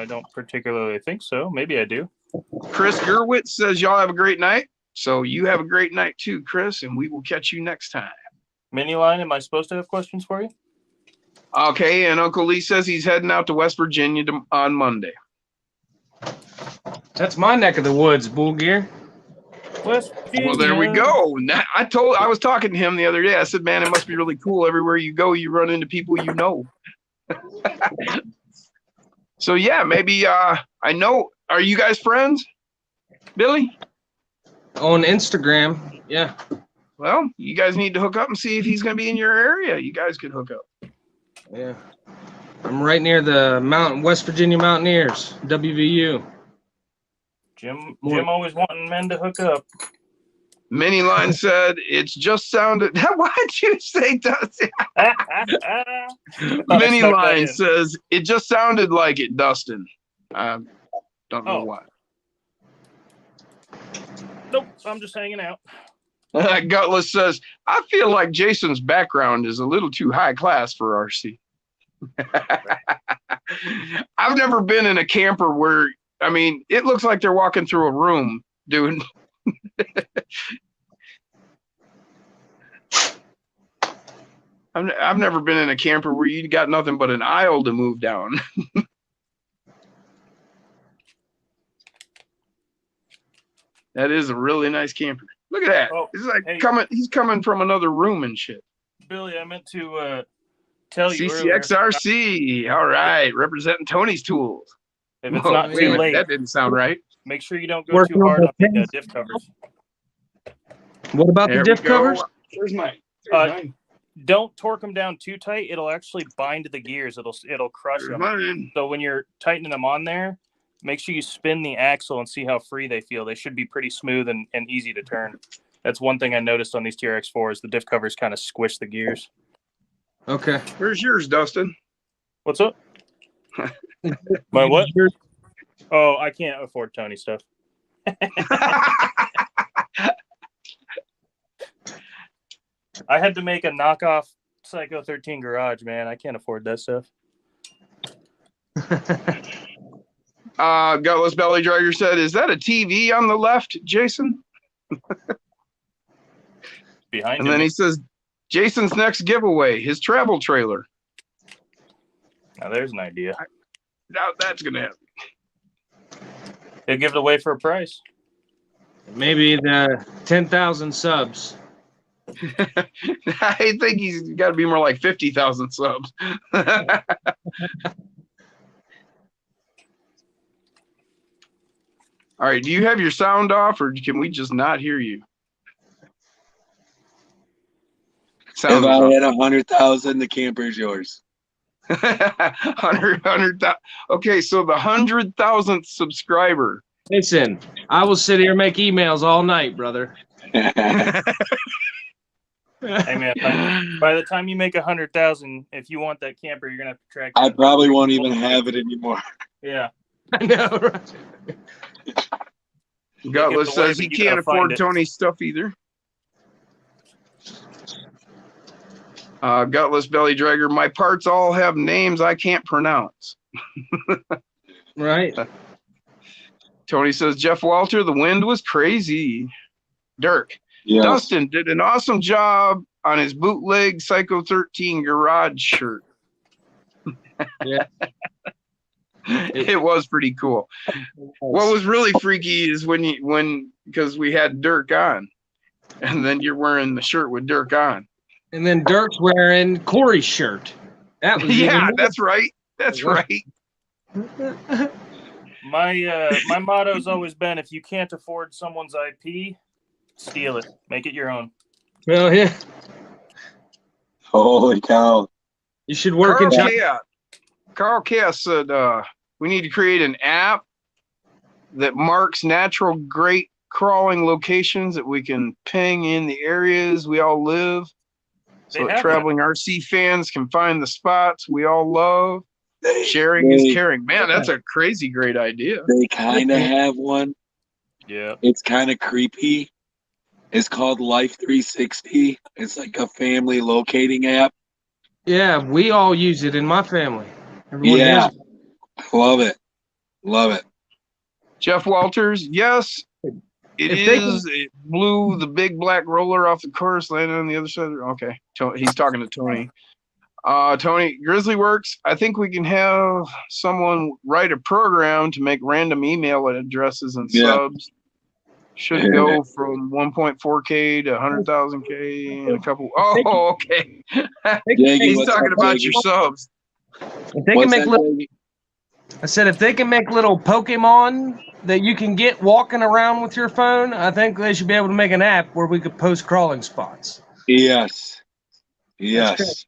don't particularly think so. Maybe I do. Chris Gerwitz says y'all have a great night. So you have a great night too, Chris, and we will catch you next time. Mini Line, am I supposed to have questions for you? Okay, and Uncle Lee says he's heading out to West Virginia on Monday. That's my neck of the woods, Bull Gear. West Virginia. Well, there we go. Now, I was talking to him the other day. I said, man, it must be really cool. Everywhere you go, you run into people you know. So yeah, maybe I know. Are you guys friends, Billy? On Instagram, yeah. Well, you guys need to hook up and see if he's going to be in your area. You guys could hook up. Yeah. I'm right near the West Virginia Mountaineers, WVU. Jim always wanting men to hook up. Mini Line said, it's just sounded. Why'd you say Dustin? Mini Line says, it just sounded like it, Dustin. I don't know why. Nope, I'm just hanging out. Gutless says, I feel like Jason's background is a little too high class for RC. I've never been in a camper where, I mean, it looks like they're walking through a room doing. I've never been in a camper where you got nothing but an aisle to move down. That is a really nice camper. Look at that. Oh, It's like hey. he's coming from another room and shit. Billy, I meant to tell you CCXRC. All right. Representing Tony's tools. if it's Whoa, not wait a too minute, late, that didn't sound right. make sure you don't go Working too on hard the on the pins. diff covers. What about There the we diff go. covers? Where's mine? Don't torque them down too tight. It'll actually bind the gears. It'll crush There's them. mine. So when you're tightening them on there, make sure you spin the axle and see how free they feel. They should be pretty smooth and easy to turn. That's one thing I noticed on these TRX4s. The diff covers kind of squish the gears. Okay. Where's yours, Dustin? What's up? My what? Oh, I can't afford Tony stuff. I had to make a knockoff Psycho 13 garage, man. I can't afford that stuff. Gutless Belly Dragger said, is that a TV on the left, Jason? Behind And him. then he says, Jason's next giveaway, his travel trailer. Now there's an idea. Now that's going to happen. He'll give it away for a price. Maybe the 10,000 subs. I think he's got to be more like 50,000 subs. All right. Do you have your sound off, or can we just not hear you? If Sound I was had 100,000, the camper's yours. 100,000. Okay, so the 100,000th subscriber. Listen, I will sit here and make emails all night, brother. Hey man, by the time you make 100,000, if you want that camper, you're gonna have to track. I down probably 3 won't people. even have it anymore. Yeah. I know, right? Gutless away, says but he you gotta can't find afford it. Tony's stuff either. Gutless Belly Dragger, my parts all have names I can't pronounce. Right. Tony says, Jeff Walter, the wind was crazy. Dirk, Yes. Dustin did an awesome job on his bootleg Psycho 13 garage shirt. Yeah. It was pretty cool. What was really freaky is because we had Dirk on, and then you're wearing the shirt with Dirk on. And then Dirk's wearing Corey's shirt. That was Yeah, even that's right. That's right. My motto's always been: if you can't afford someone's IP, steal it, make it your own. Well, yeah. Holy cow. You should work in China. Carl Chaos said we need to create an app that marks natural great crawling locations that we can ping in the areas we all live, so that traveling RC fans can find the spots we all love. Sharing is caring. Man, that's a crazy great idea. They kind of have one. Yeah. It's kind of creepy. It's called Life 360. It's like a family locating app. Yeah, we all use it in my family. Everyone Yeah. has it. Love it. Love it. Jeff Walters, yes, it is. It blew the big black roller off the course, landed on the other side. Okay, he's talking to Tony. Tony, Grizzly Works, I think we can have someone write a program to make random email addresses and subs. Should go from 1.4K to 100,000K in a couple. Oh, okay. He's talking about your subs. If they can make little, I said if they can make little Pokemon that you can get walking around with your phone, I think they should be able to make an app where we could post crawling spots. Yes. Yes.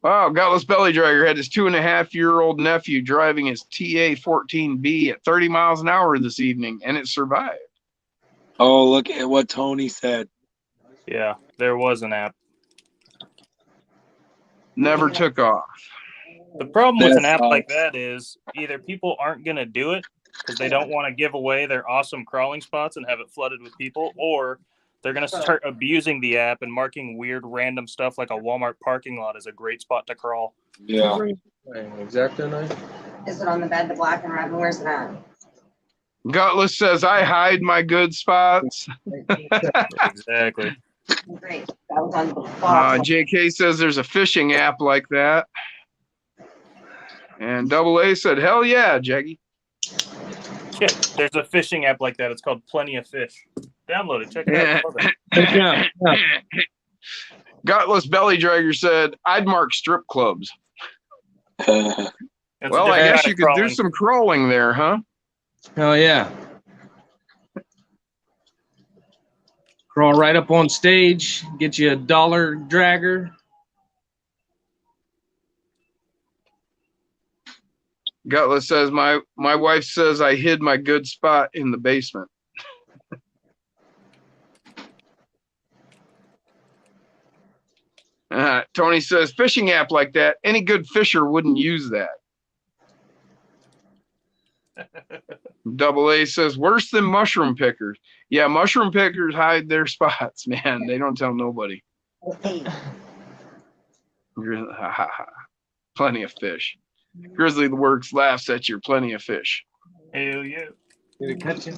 Wow, Gutless Belly Dragger had his 2.5-year-old nephew driving his TA-14B at 30 miles an hour this evening, and it survived. Oh, look at what Tony said. Yeah, there was an app. Never took off. The problem with an app like that is either people aren't going to do it because they don't want to give away their awesome crawling spots and have it flooded with people, or they're going to start abusing the app and marking weird random stuff like a Walmart parking lot is a great spot to crawl. Yeah. Exactly. Is it on the bed, the black and red? And where's it at? Gutless says, I hide my good spots. Exactly. Great. That was on the box. JK says there's a fishing app like that. And Double A said, hell yeah, Jaggy. Yeah, there's a fishing app like that. It's called Plenty of Fish. Download it. Check it out. Gutless Belly Dragger said, I'd mark strip clubs. Well, I guess you could do some crawling there, huh? Oh, yeah. Crawl right up on stage, get you a $1 dragger. Gutless says, my wife says I hid my good spot in the basement. Tony says, fishing app like that, any good fisher wouldn't use that. Double A says, worse than mushroom pickers. Yeah, mushroom pickers hide their spots, man. They don't tell nobody. Plenty of fish. Grizzly the Works laughs at your plenty of fish. Hell yeah. Did it catch you?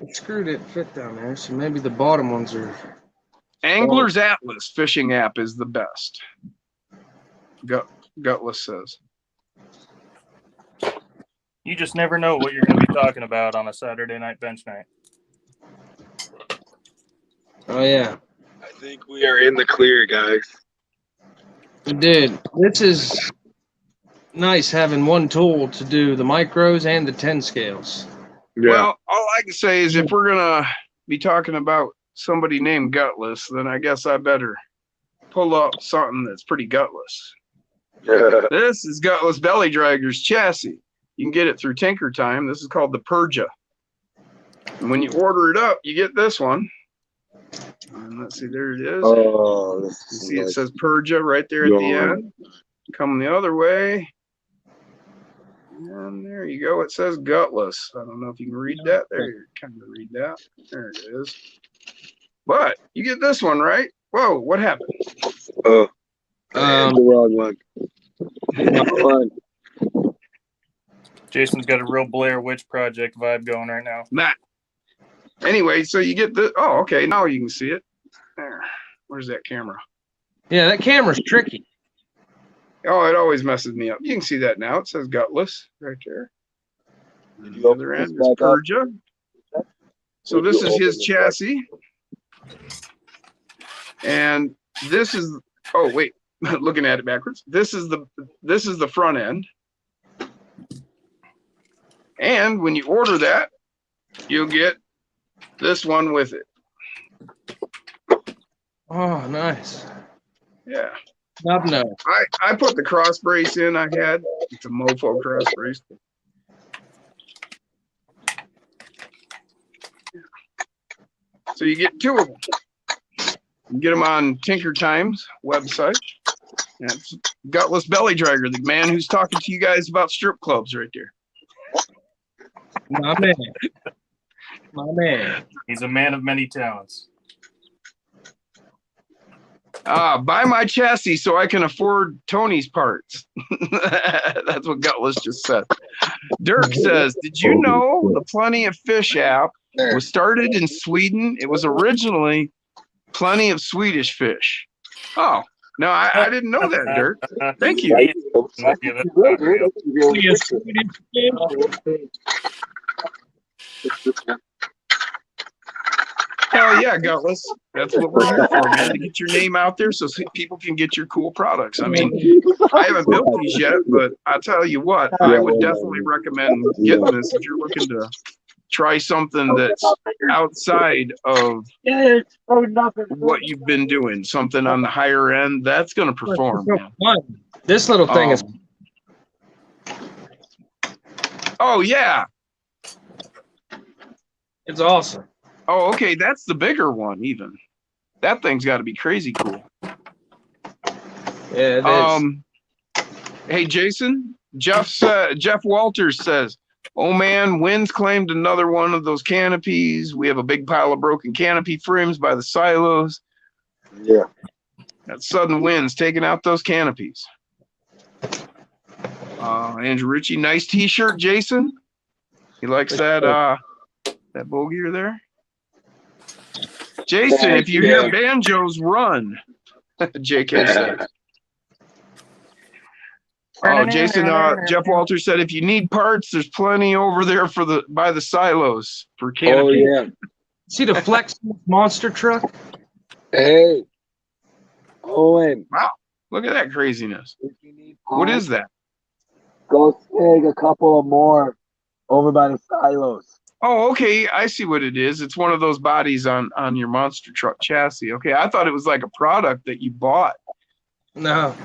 The screw didn't fit down there, so maybe the bottom ones are. Angler's Atlas fishing app is the best. Gutless says. You just never know what you're going to be talking about on a Saturday night bench night. Oh, yeah. I think we are in the clear, guys. Dude, this is nice having one tool to do the micros and the 10 scales. Yeah. Well, all I can say is if we're gonna be talking about somebody named Gutless, then I guess I better pull up something that's pretty gutless. This is Gutless Belly Dragger's chassis. You can get it through Tinker Time. This is called the Perja. And when you order it up, you get this one. And let's see, there it is. Oh, You see it says Perja right there at the end. Come the other way. And there you go. It says Gutless. I don't know if you can read that. There, you kind of read that. There it is. But you get this one, right? Whoa, what happened? Oh, the wrong one. Not fun. Jason's got a real Blair Witch Project vibe going right now. Nah. Anyway, so you get the. Oh, okay. Now you can see it. There. Where's that camera? Yeah, that camera's tricky. Oh, it always messes me up. You can see that now. It says Gutless right there. And the other end is Perja. So this is his chassis. And this is. Oh wait, looking at it backwards. This is the front end. And when you order that, you'll get this one with it. Oh, nice. Yeah. No. I put the cross brace in I had. It's a Mofo cross brace. So you get two of them. You get them on Tinker Time's website. That's Gutless Belly Dragger, the man who's talking to you guys about strip clubs right there. My man. My man. He's a man of many talents. Buy my chassis so I can afford Tony's parts. That's what Gutless just said. Dirk says, did you know the Plenty of Fish app was started in Sweden? It was originally Plenty of Swedish Fish. Oh, no, I didn't know that, Dirk. Thank you. Hell yeah, Gutless. That's what we're here for, man, to get your name out there so people can get your cool products. I mean, I haven't built these yet, but I'll tell you what, I would definitely recommend getting this if you're looking to try something that's outside of what you've been doing, something on the higher end, that's going to perform, man. This little thing is... Oh, yeah. It's awesome. Oh, okay, that's the bigger one even. That thing's got to be crazy cool. Yeah, it is. Hey, Jason, Jeff Walters says, oh man, Winds claimed another one of those canopies. We have a big pile of broken canopy frames by the silos. Yeah. That sudden winds taking out those canopies. Andrew Ritchie, nice t-shirt, Jason. He likes that bow gear there. Jason, if you hear banjos, run. JK said. Oh, Jason, Jeff Walters said, if you need parts, there's plenty over there by the silos for canopy. Oh, yeah. See the Flex monster truck? Hey. Owen. Wow. Look at that craziness. What is that? Go take a couple of more over by the silos. Oh, okay. I see what it is. It's one of those bodies on your monster truck chassis. Okay. I thought it was like a product that you bought. No.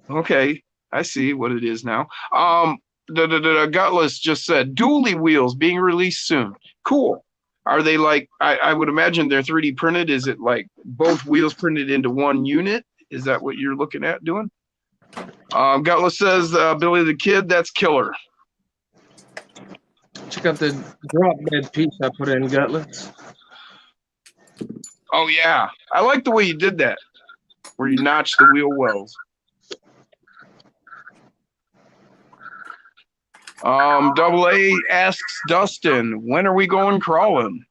Okay. I see what it is now. The Gutless just said dually wheels being released soon. Cool. Are they like, I would imagine they're 3D printed. Is it like both wheels printed into one unit? Is that what you're looking at doing? Gutless says, Billy the Kid, that's killer. Check out the drop bed piece I put in, Gutless. Oh, yeah. I like the way you did that, where you notched the wheel wells. Double A asks Dustin, when are we going crawling?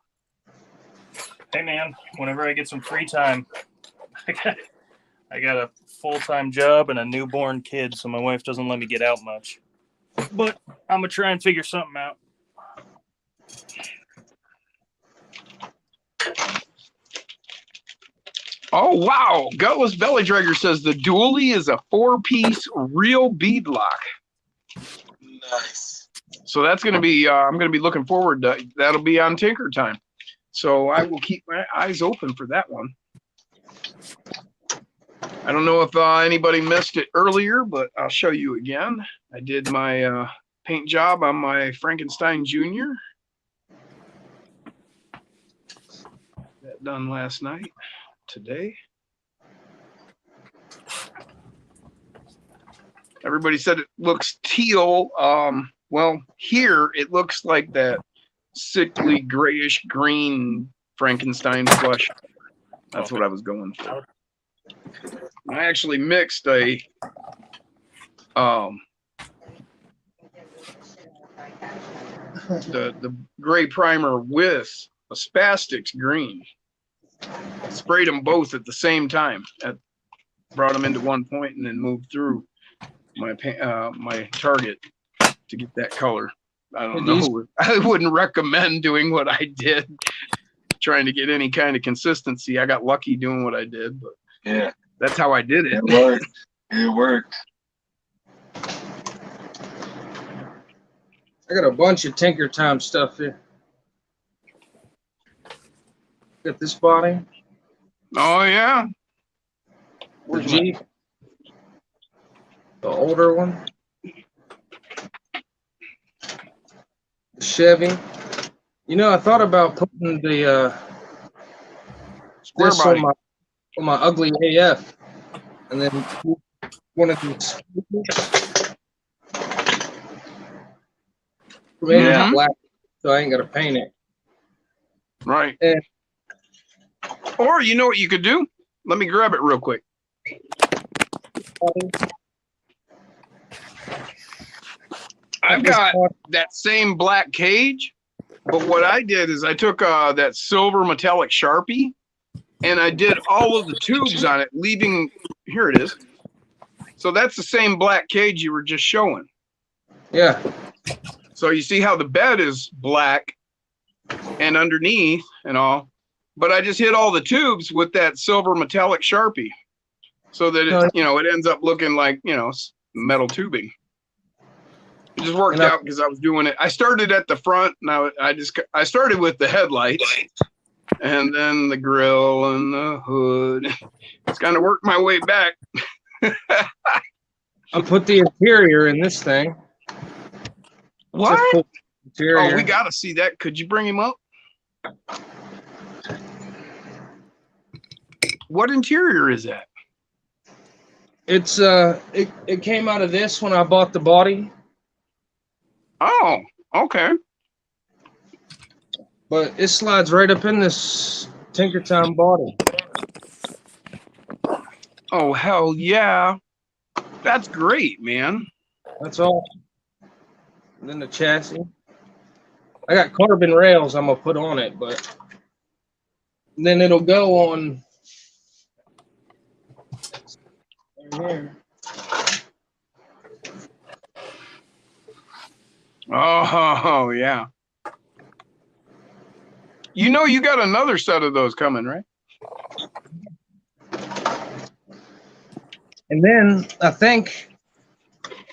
Hey, man, whenever I get some free time. I got a full-time job and a newborn kid, so my wife doesn't let me get out much. But I'm going to try and figure something out. Oh, wow. Gutless Belly Dragger says the dually is a 4-piece real bead lock. Nice. So that's going to be, I'm going to be looking forward to, that'll be on Tinker Time. So I will keep my eyes open for that one. I don't know if anybody missed it earlier, but I'll show you again. I did my paint job on my Frankenstein Jr. That done last night, today. Everybody said it looks teal. Well, here it looks like that sickly grayish green Frankenstein flesh. That's what I was going for. I actually mixed a the gray primer with a Spastics green. Sprayed them both at the same time. Brought them into one point and then moved through my my target to get that color. I don't know. I wouldn't recommend doing what I did, trying to get any kind of consistency. I got lucky doing what I did, but yeah, that's how I did it. It worked. It worked. I got a bunch of Tinker Time stuff here. Got this body. Oh yeah. The Jeep. The older one. The Chevy. You know, I thought about putting the Square this body. on my ugly AF, and then one of these. Yeah. Black, so I ain't gotta paint it. Right. And, or you know what you could do? Let me grab it real quick. I've got that same black cage, but what I did is I took that silver metallic Sharpie and I did all of the tubes on it, leaving, here it is. So that's the same black cage you were just showing. Yeah. So you see how the bed is black and underneath and all, but I just hit all the tubes with that silver metallic Sharpie so that it, you know, it ends up looking like, you know, metal tubing. It just worked out because I was doing it. I started at the front. Now I started with the headlights and then the grill and the hood. It's kind of worked my way back. I put the interior in this thing. What? Interior. Oh, we got to see that. Could you bring him up? What interior is that? It's it came out of this when I bought the body. Oh, okay. But it slides right up in this Tinker Time body. Oh, hell yeah. That's great, man. That's all. And then the chassis. I got carbon rails I'm going to put on it, but then it'll go on right here. Oh, yeah. You know, you got another set of those coming, right? And then I think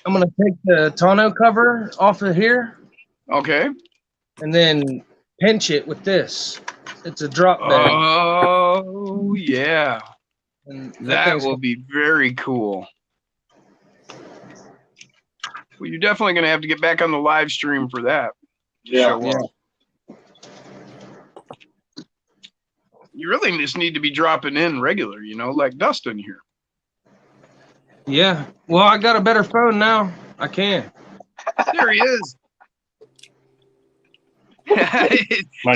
I'm going to take the tonneau cover off of here. Okay. And then pinch it with this. It's a drop bag. Oh, yeah. And that will be very cool. Well, you're definitely going to have to get back on the live stream for that. Yeah. You really just need to be dropping in regular, you know, like Dustin here. Yeah. Well, I got a better phone now. I can. There he is.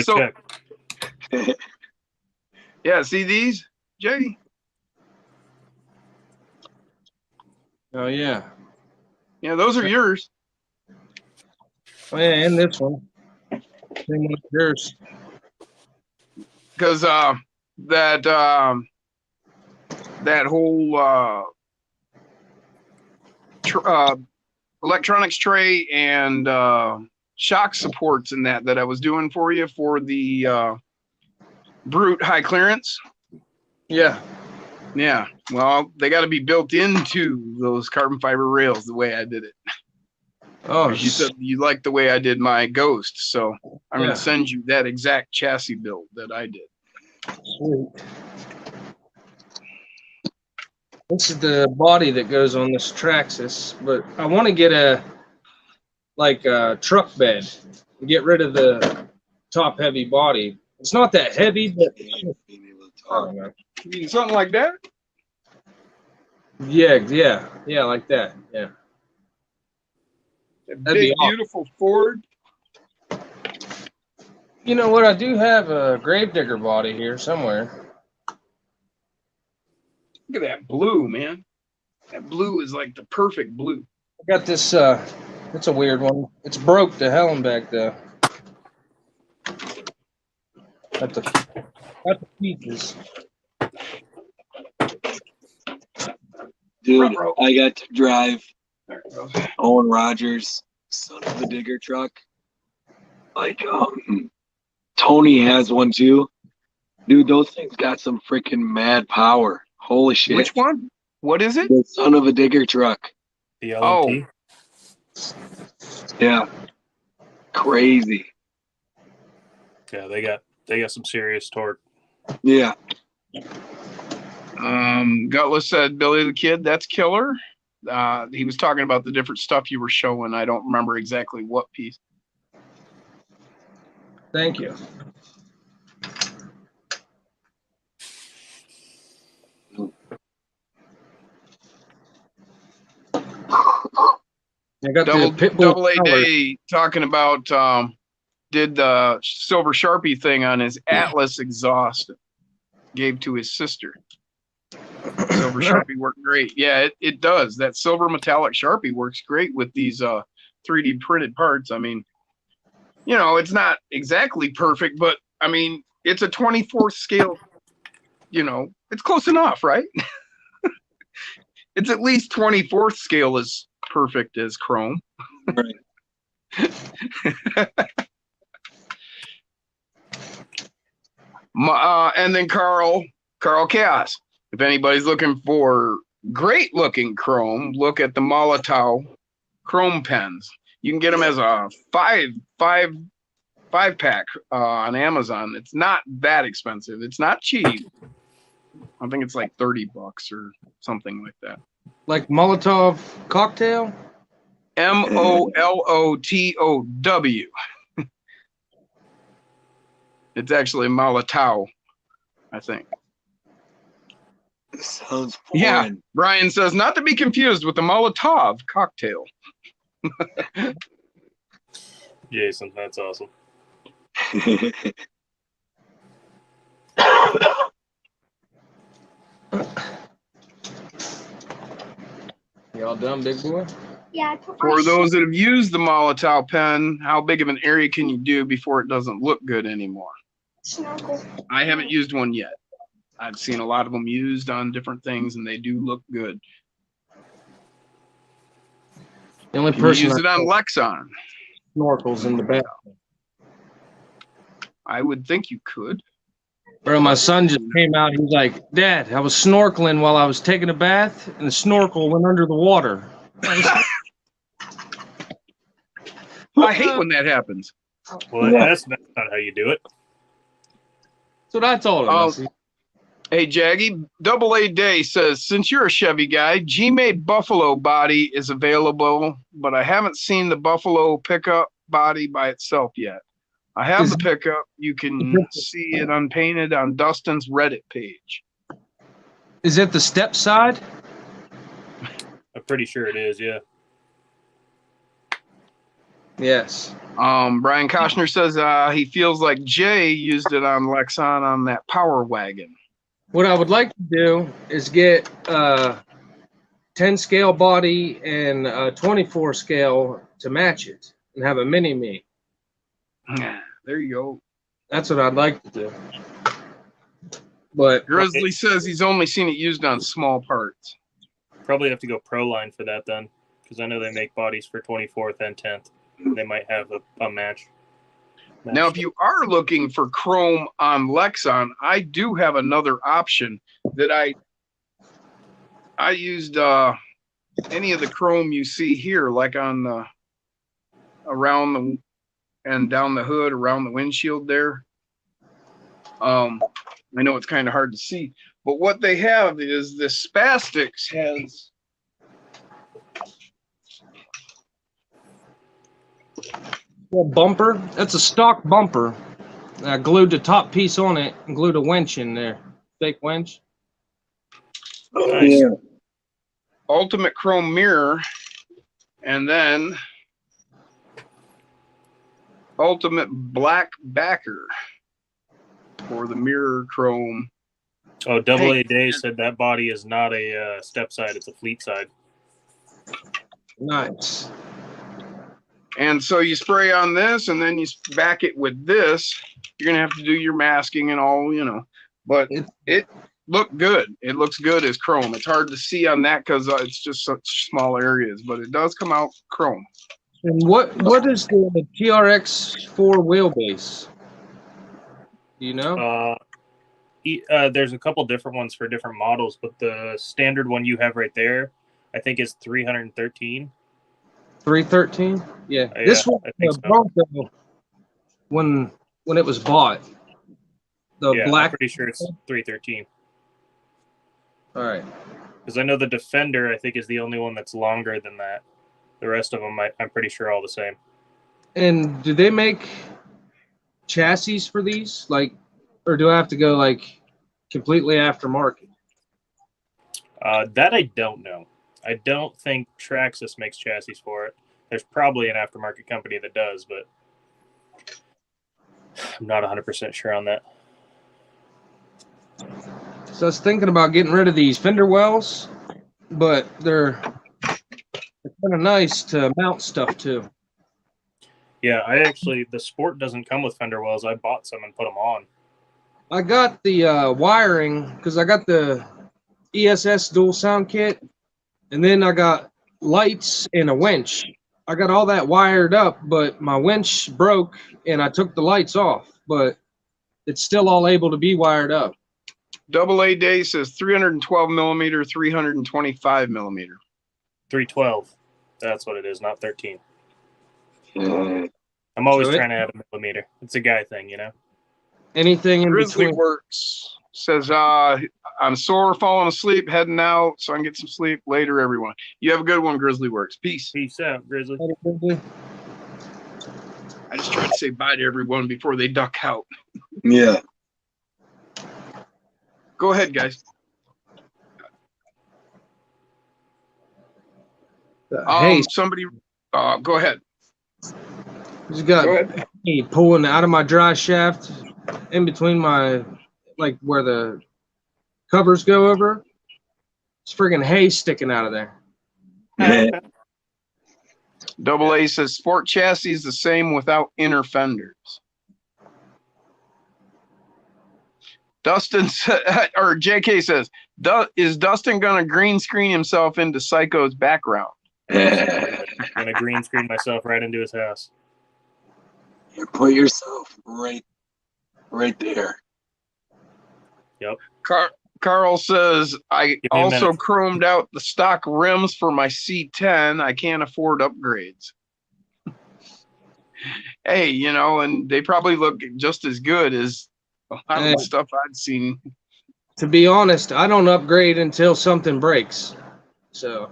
So, check. Yeah, see these, Jay? Oh, yeah. Yeah, those are yours. Oh, yeah, and this one. Same with yours. Because that whole electronics tray and shock supports and that I was doing for you for the Brute high clearance. Yeah. Yeah. Well, they got to be built into those carbon fiber rails the way I did it. Oh, You said you liked the way I did my Ghost, so I'm Yeah. going to send you that exact chassis build that I did. sweet. This is the body that goes on this Traxxas, but I want to get a truck bed. Get rid of the top heavy body. It's not that heavy, but Being able to I talk. don't know. You mean something like that? Yeah, like that. Yeah. That That'd be big, awesome. beautiful Ford. You know what? I do have a Gravedigger body here somewhere. Look at that blue, man. That blue is like the perfect blue. I got this. It's a weird one. It's broke to hell and back though. Got the pieces. Dude, I got to drive There it goes. Owen Rogers' Son of a Digger truck. Like, Tony has one too. Dude, those things got some freaking mad power. Holy shit. Which one? What is it? The Son of a Digger truck. The LMT. Yeah. Crazy. Yeah, they got some serious torque. Yeah. Gutless said, Billy the Kid, that's killer. He was talking about the different stuff you were showing. I don't remember exactly what piece. Thank you. I got the Pitbull Double A collar. Day talking about did the silver Sharpie thing on his Atlas exhaust. Gave to his sister. Silver Sharpie worked great. Yeah, it does. That silver metallic Sharpie works great with these 3D printed parts. I mean, you know, it's not exactly perfect, but I mean, it's a 24th scale. You know, it's close enough, right? It's at least 24th scale as perfect as Chrome. Right. And then Carl Chaos. If anybody's looking for great looking Chrome, look at the Molotow Chrome pens. You can get them as a five pack on Amazon. It's not that expensive. It's not cheap. I think it's like $30 or something like that. Like Molotov cocktail? Molotow. It's actually Molotow, I think. Sounds foreign. Yeah, Brian says not to be confused with the Molotov cocktail. Jason, that's awesome. Y'all done, big boy? Yeah, I put For those that have used the Molotow pen, how big of an area can you do before it doesn't look good anymore? snorkel. I haven't used one yet. I've seen a lot of them used on different things, and they do look good. The only Can you person use that it on Lexon? snorkels in the bath. I would think you could. Bro, my son just came out. He was like, Dad, I was snorkeling while I was taking a bath, and the snorkel went under the water. I hate when that happens. Well, that's not how you do it. That's what I told him. I said, Hey, Jaggy, Double A Day says, since you're a Chevy guy, G-Made Buffalo body is available, but I haven't seen the Buffalo pickup body by itself yet. I have the pickup. You can see it unpainted on Dustin's Reddit page. Is it the step side? I'm pretty sure it is, yeah. Yes. Brian Koshner says he feels like Jay used it on Lexon on that Power Wagon. What I would like to do is get 10 scale body and 24 scale to match it and have a mini me. There you go. That's what I'd like to do. But Grizzly says he's only seen it used on small parts. Probably have to go pro line for that then, because I know they make bodies for 24th and 10th. They might have a match. Now, if you are looking for Chrome on Lexon, I do have another option that I used any of the Chrome you see here, like on the around the and down the hood, around the windshield there. I know it's kind of hard to see, but what they have is this Spastics has A bumper. That's a stock bumper. I glued the top piece on it and glued a winch in there. Fake winch. Oh, Nice. yeah. ultimate chrome mirror, and then ultimate black backer for the mirror chrome. Oh, Double A Day said that body is not a step side; it's a fleet side. Nice. And so you spray on this, and then you back it with this. You're gonna have to do your masking and all, you know. But it looked good. It looks good as chrome. It's hard to see on that because it's just such small areas, but it does come out chrome. And what is the TRX4 wheelbase? Do you know? There's a couple different ones for different models, but the standard one you have right there, I think, is 313. 313? Yeah. Yeah, This was I think the so. Bronco when it was bought. The Yeah, black. I'm pretty sure it's 313. All right. Because I know the Defender, I think, is the only one that's longer than that. The rest of them, I'm pretty sure, are all the same. And do they make chassis for these? Like, or do I have to go like completely aftermarket? That I don't know. I don't think Traxxas makes chassis for it. There's probably an aftermarket company that does, but I'm not 100% sure on that. So I was thinking about getting rid of these fender wells, but they're kind of nice to mount stuff to. Yeah, the Sport doesn't come with fender wells. I bought some and put them on. I got the wiring because I got the ESS dual sound kit, and then I got lights and a winch. I got all that wired up, but my winch broke and I took the lights off, but it's still all able to be wired up. Double A Day says 312 millimeter, 325 millimeter. 312. That's what it is, not 13. Uh, I'm always So trying to add a millimeter. It's a guy thing, you know? Anything in Grizzly between. Works says, I'm sore, falling asleep, heading out, so I can get some sleep later, everyone. You have a good one, Grizzly Works. Peace. Peace out, Grizzly. I just tried to say bye to everyone before they duck out. yeah. Go ahead, guys. Hey, Somebody, go ahead. just Go got ahead. me pulling out of my dry shaft in between my, like where the covers go over. It's friggin' hay sticking out of there. Double A says sport chassis is the same without inner fenders. Dustin or JK says, is Dustin gonna green screen himself into Psycho's background? I'm going to green screen myself right into his house. You put yourself right there. Yep. Carl says, I Give me a also minute. chromed out the stock rims for my C10. I can't afford upgrades. Hey, you know, and they probably look just as good as a lot of the stuff I'd seen. To be honest, I don't upgrade until something breaks. So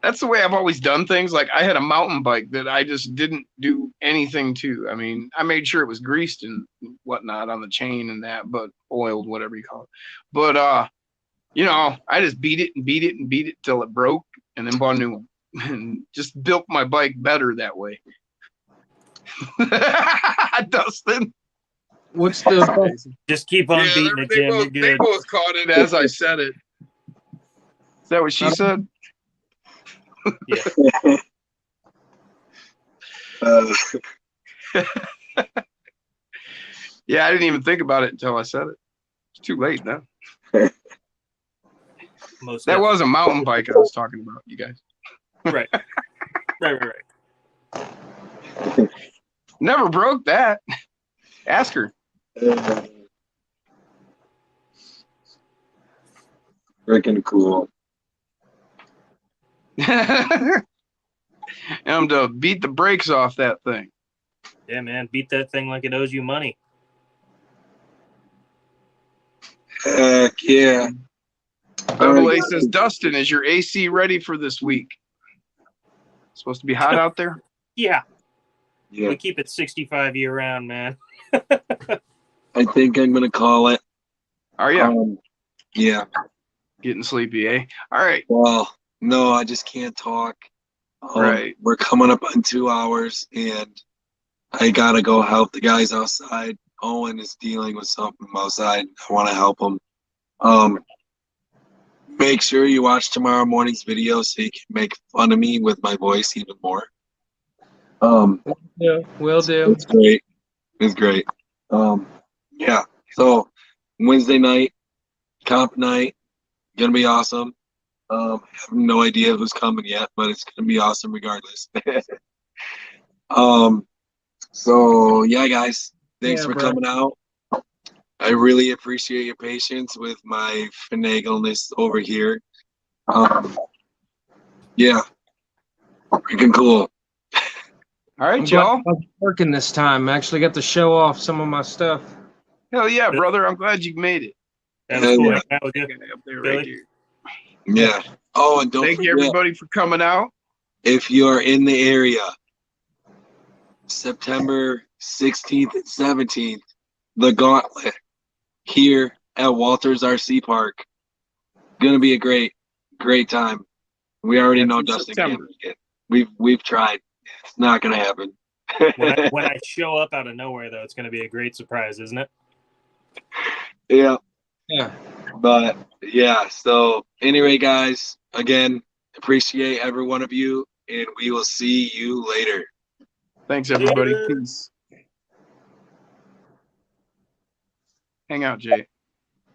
That's the way I've always done things. Like I had a mountain bike that I just didn't do anything to. I mean, I made sure it was greased and whatnot on the chain and that, but oiled, whatever you call it. But you know, I just beat it till it broke and then bought a new one and just built my bike better that way. Dustin. what's the Just keep on beating it, Jim. You're They good. both caught it as I said it. Is that what she said? Yeah. Yeah, I didn't even think about it until I said it. It's too late now. Most That was a mountain bike I was talking about, you guys. right. Right. Never broke that. Ask her. Freaking cool. And to beat the brakes off that thing. Yeah, man, beat that thing like it owes you money. Heck yeah. Double A says, Dustin, is your AC ready for this week? Supposed to be hot out there? Yeah, Yeah. we keep it 65 year round, man. I think I'm gonna call it. Are you? Yeah. Getting sleepy, eh? All right. Well, no, I just can't talk. Right. We're coming up on 2 hours, and I gotta go help the guys outside. Owen is dealing with something outside. I want to help him. Make sure you watch tomorrow morning's video so you can make fun of me with my voice even more. Yeah, will do. It's great. It's great. Yeah. So Wednesday night, comp night, gonna be awesome. I have no idea who's coming yet, but it's gonna be awesome regardless. So yeah, guys, thanks for coming out. I really appreciate your patience with my finagleness over here. Yeah, freaking cool. All right, I'm glad y'all. I'm working this time. I actually got to show off some of my stuff. Hell yeah, brother. I'm glad you made it. That was cool. Yeah. Hanging out with you. Up there, Billy? right here. Yeah. Oh, and don't Thank you, forget, everybody, for coming out. if you're in the area, September 16th and 17th, the Gauntlet here at Walters RC Park. Gonna be a great time. We already That's know in Dustin September. can't make it. We've tried. It's not gonna happen. When I show up out of nowhere, though, it's going to be a great surprise, isn't it? Yeah. Yeah. But yeah, so anyway, guys, again, appreciate every one of you, and we will see you later. Thanks, everybody. Yeah. Peace. Hang out, Jay.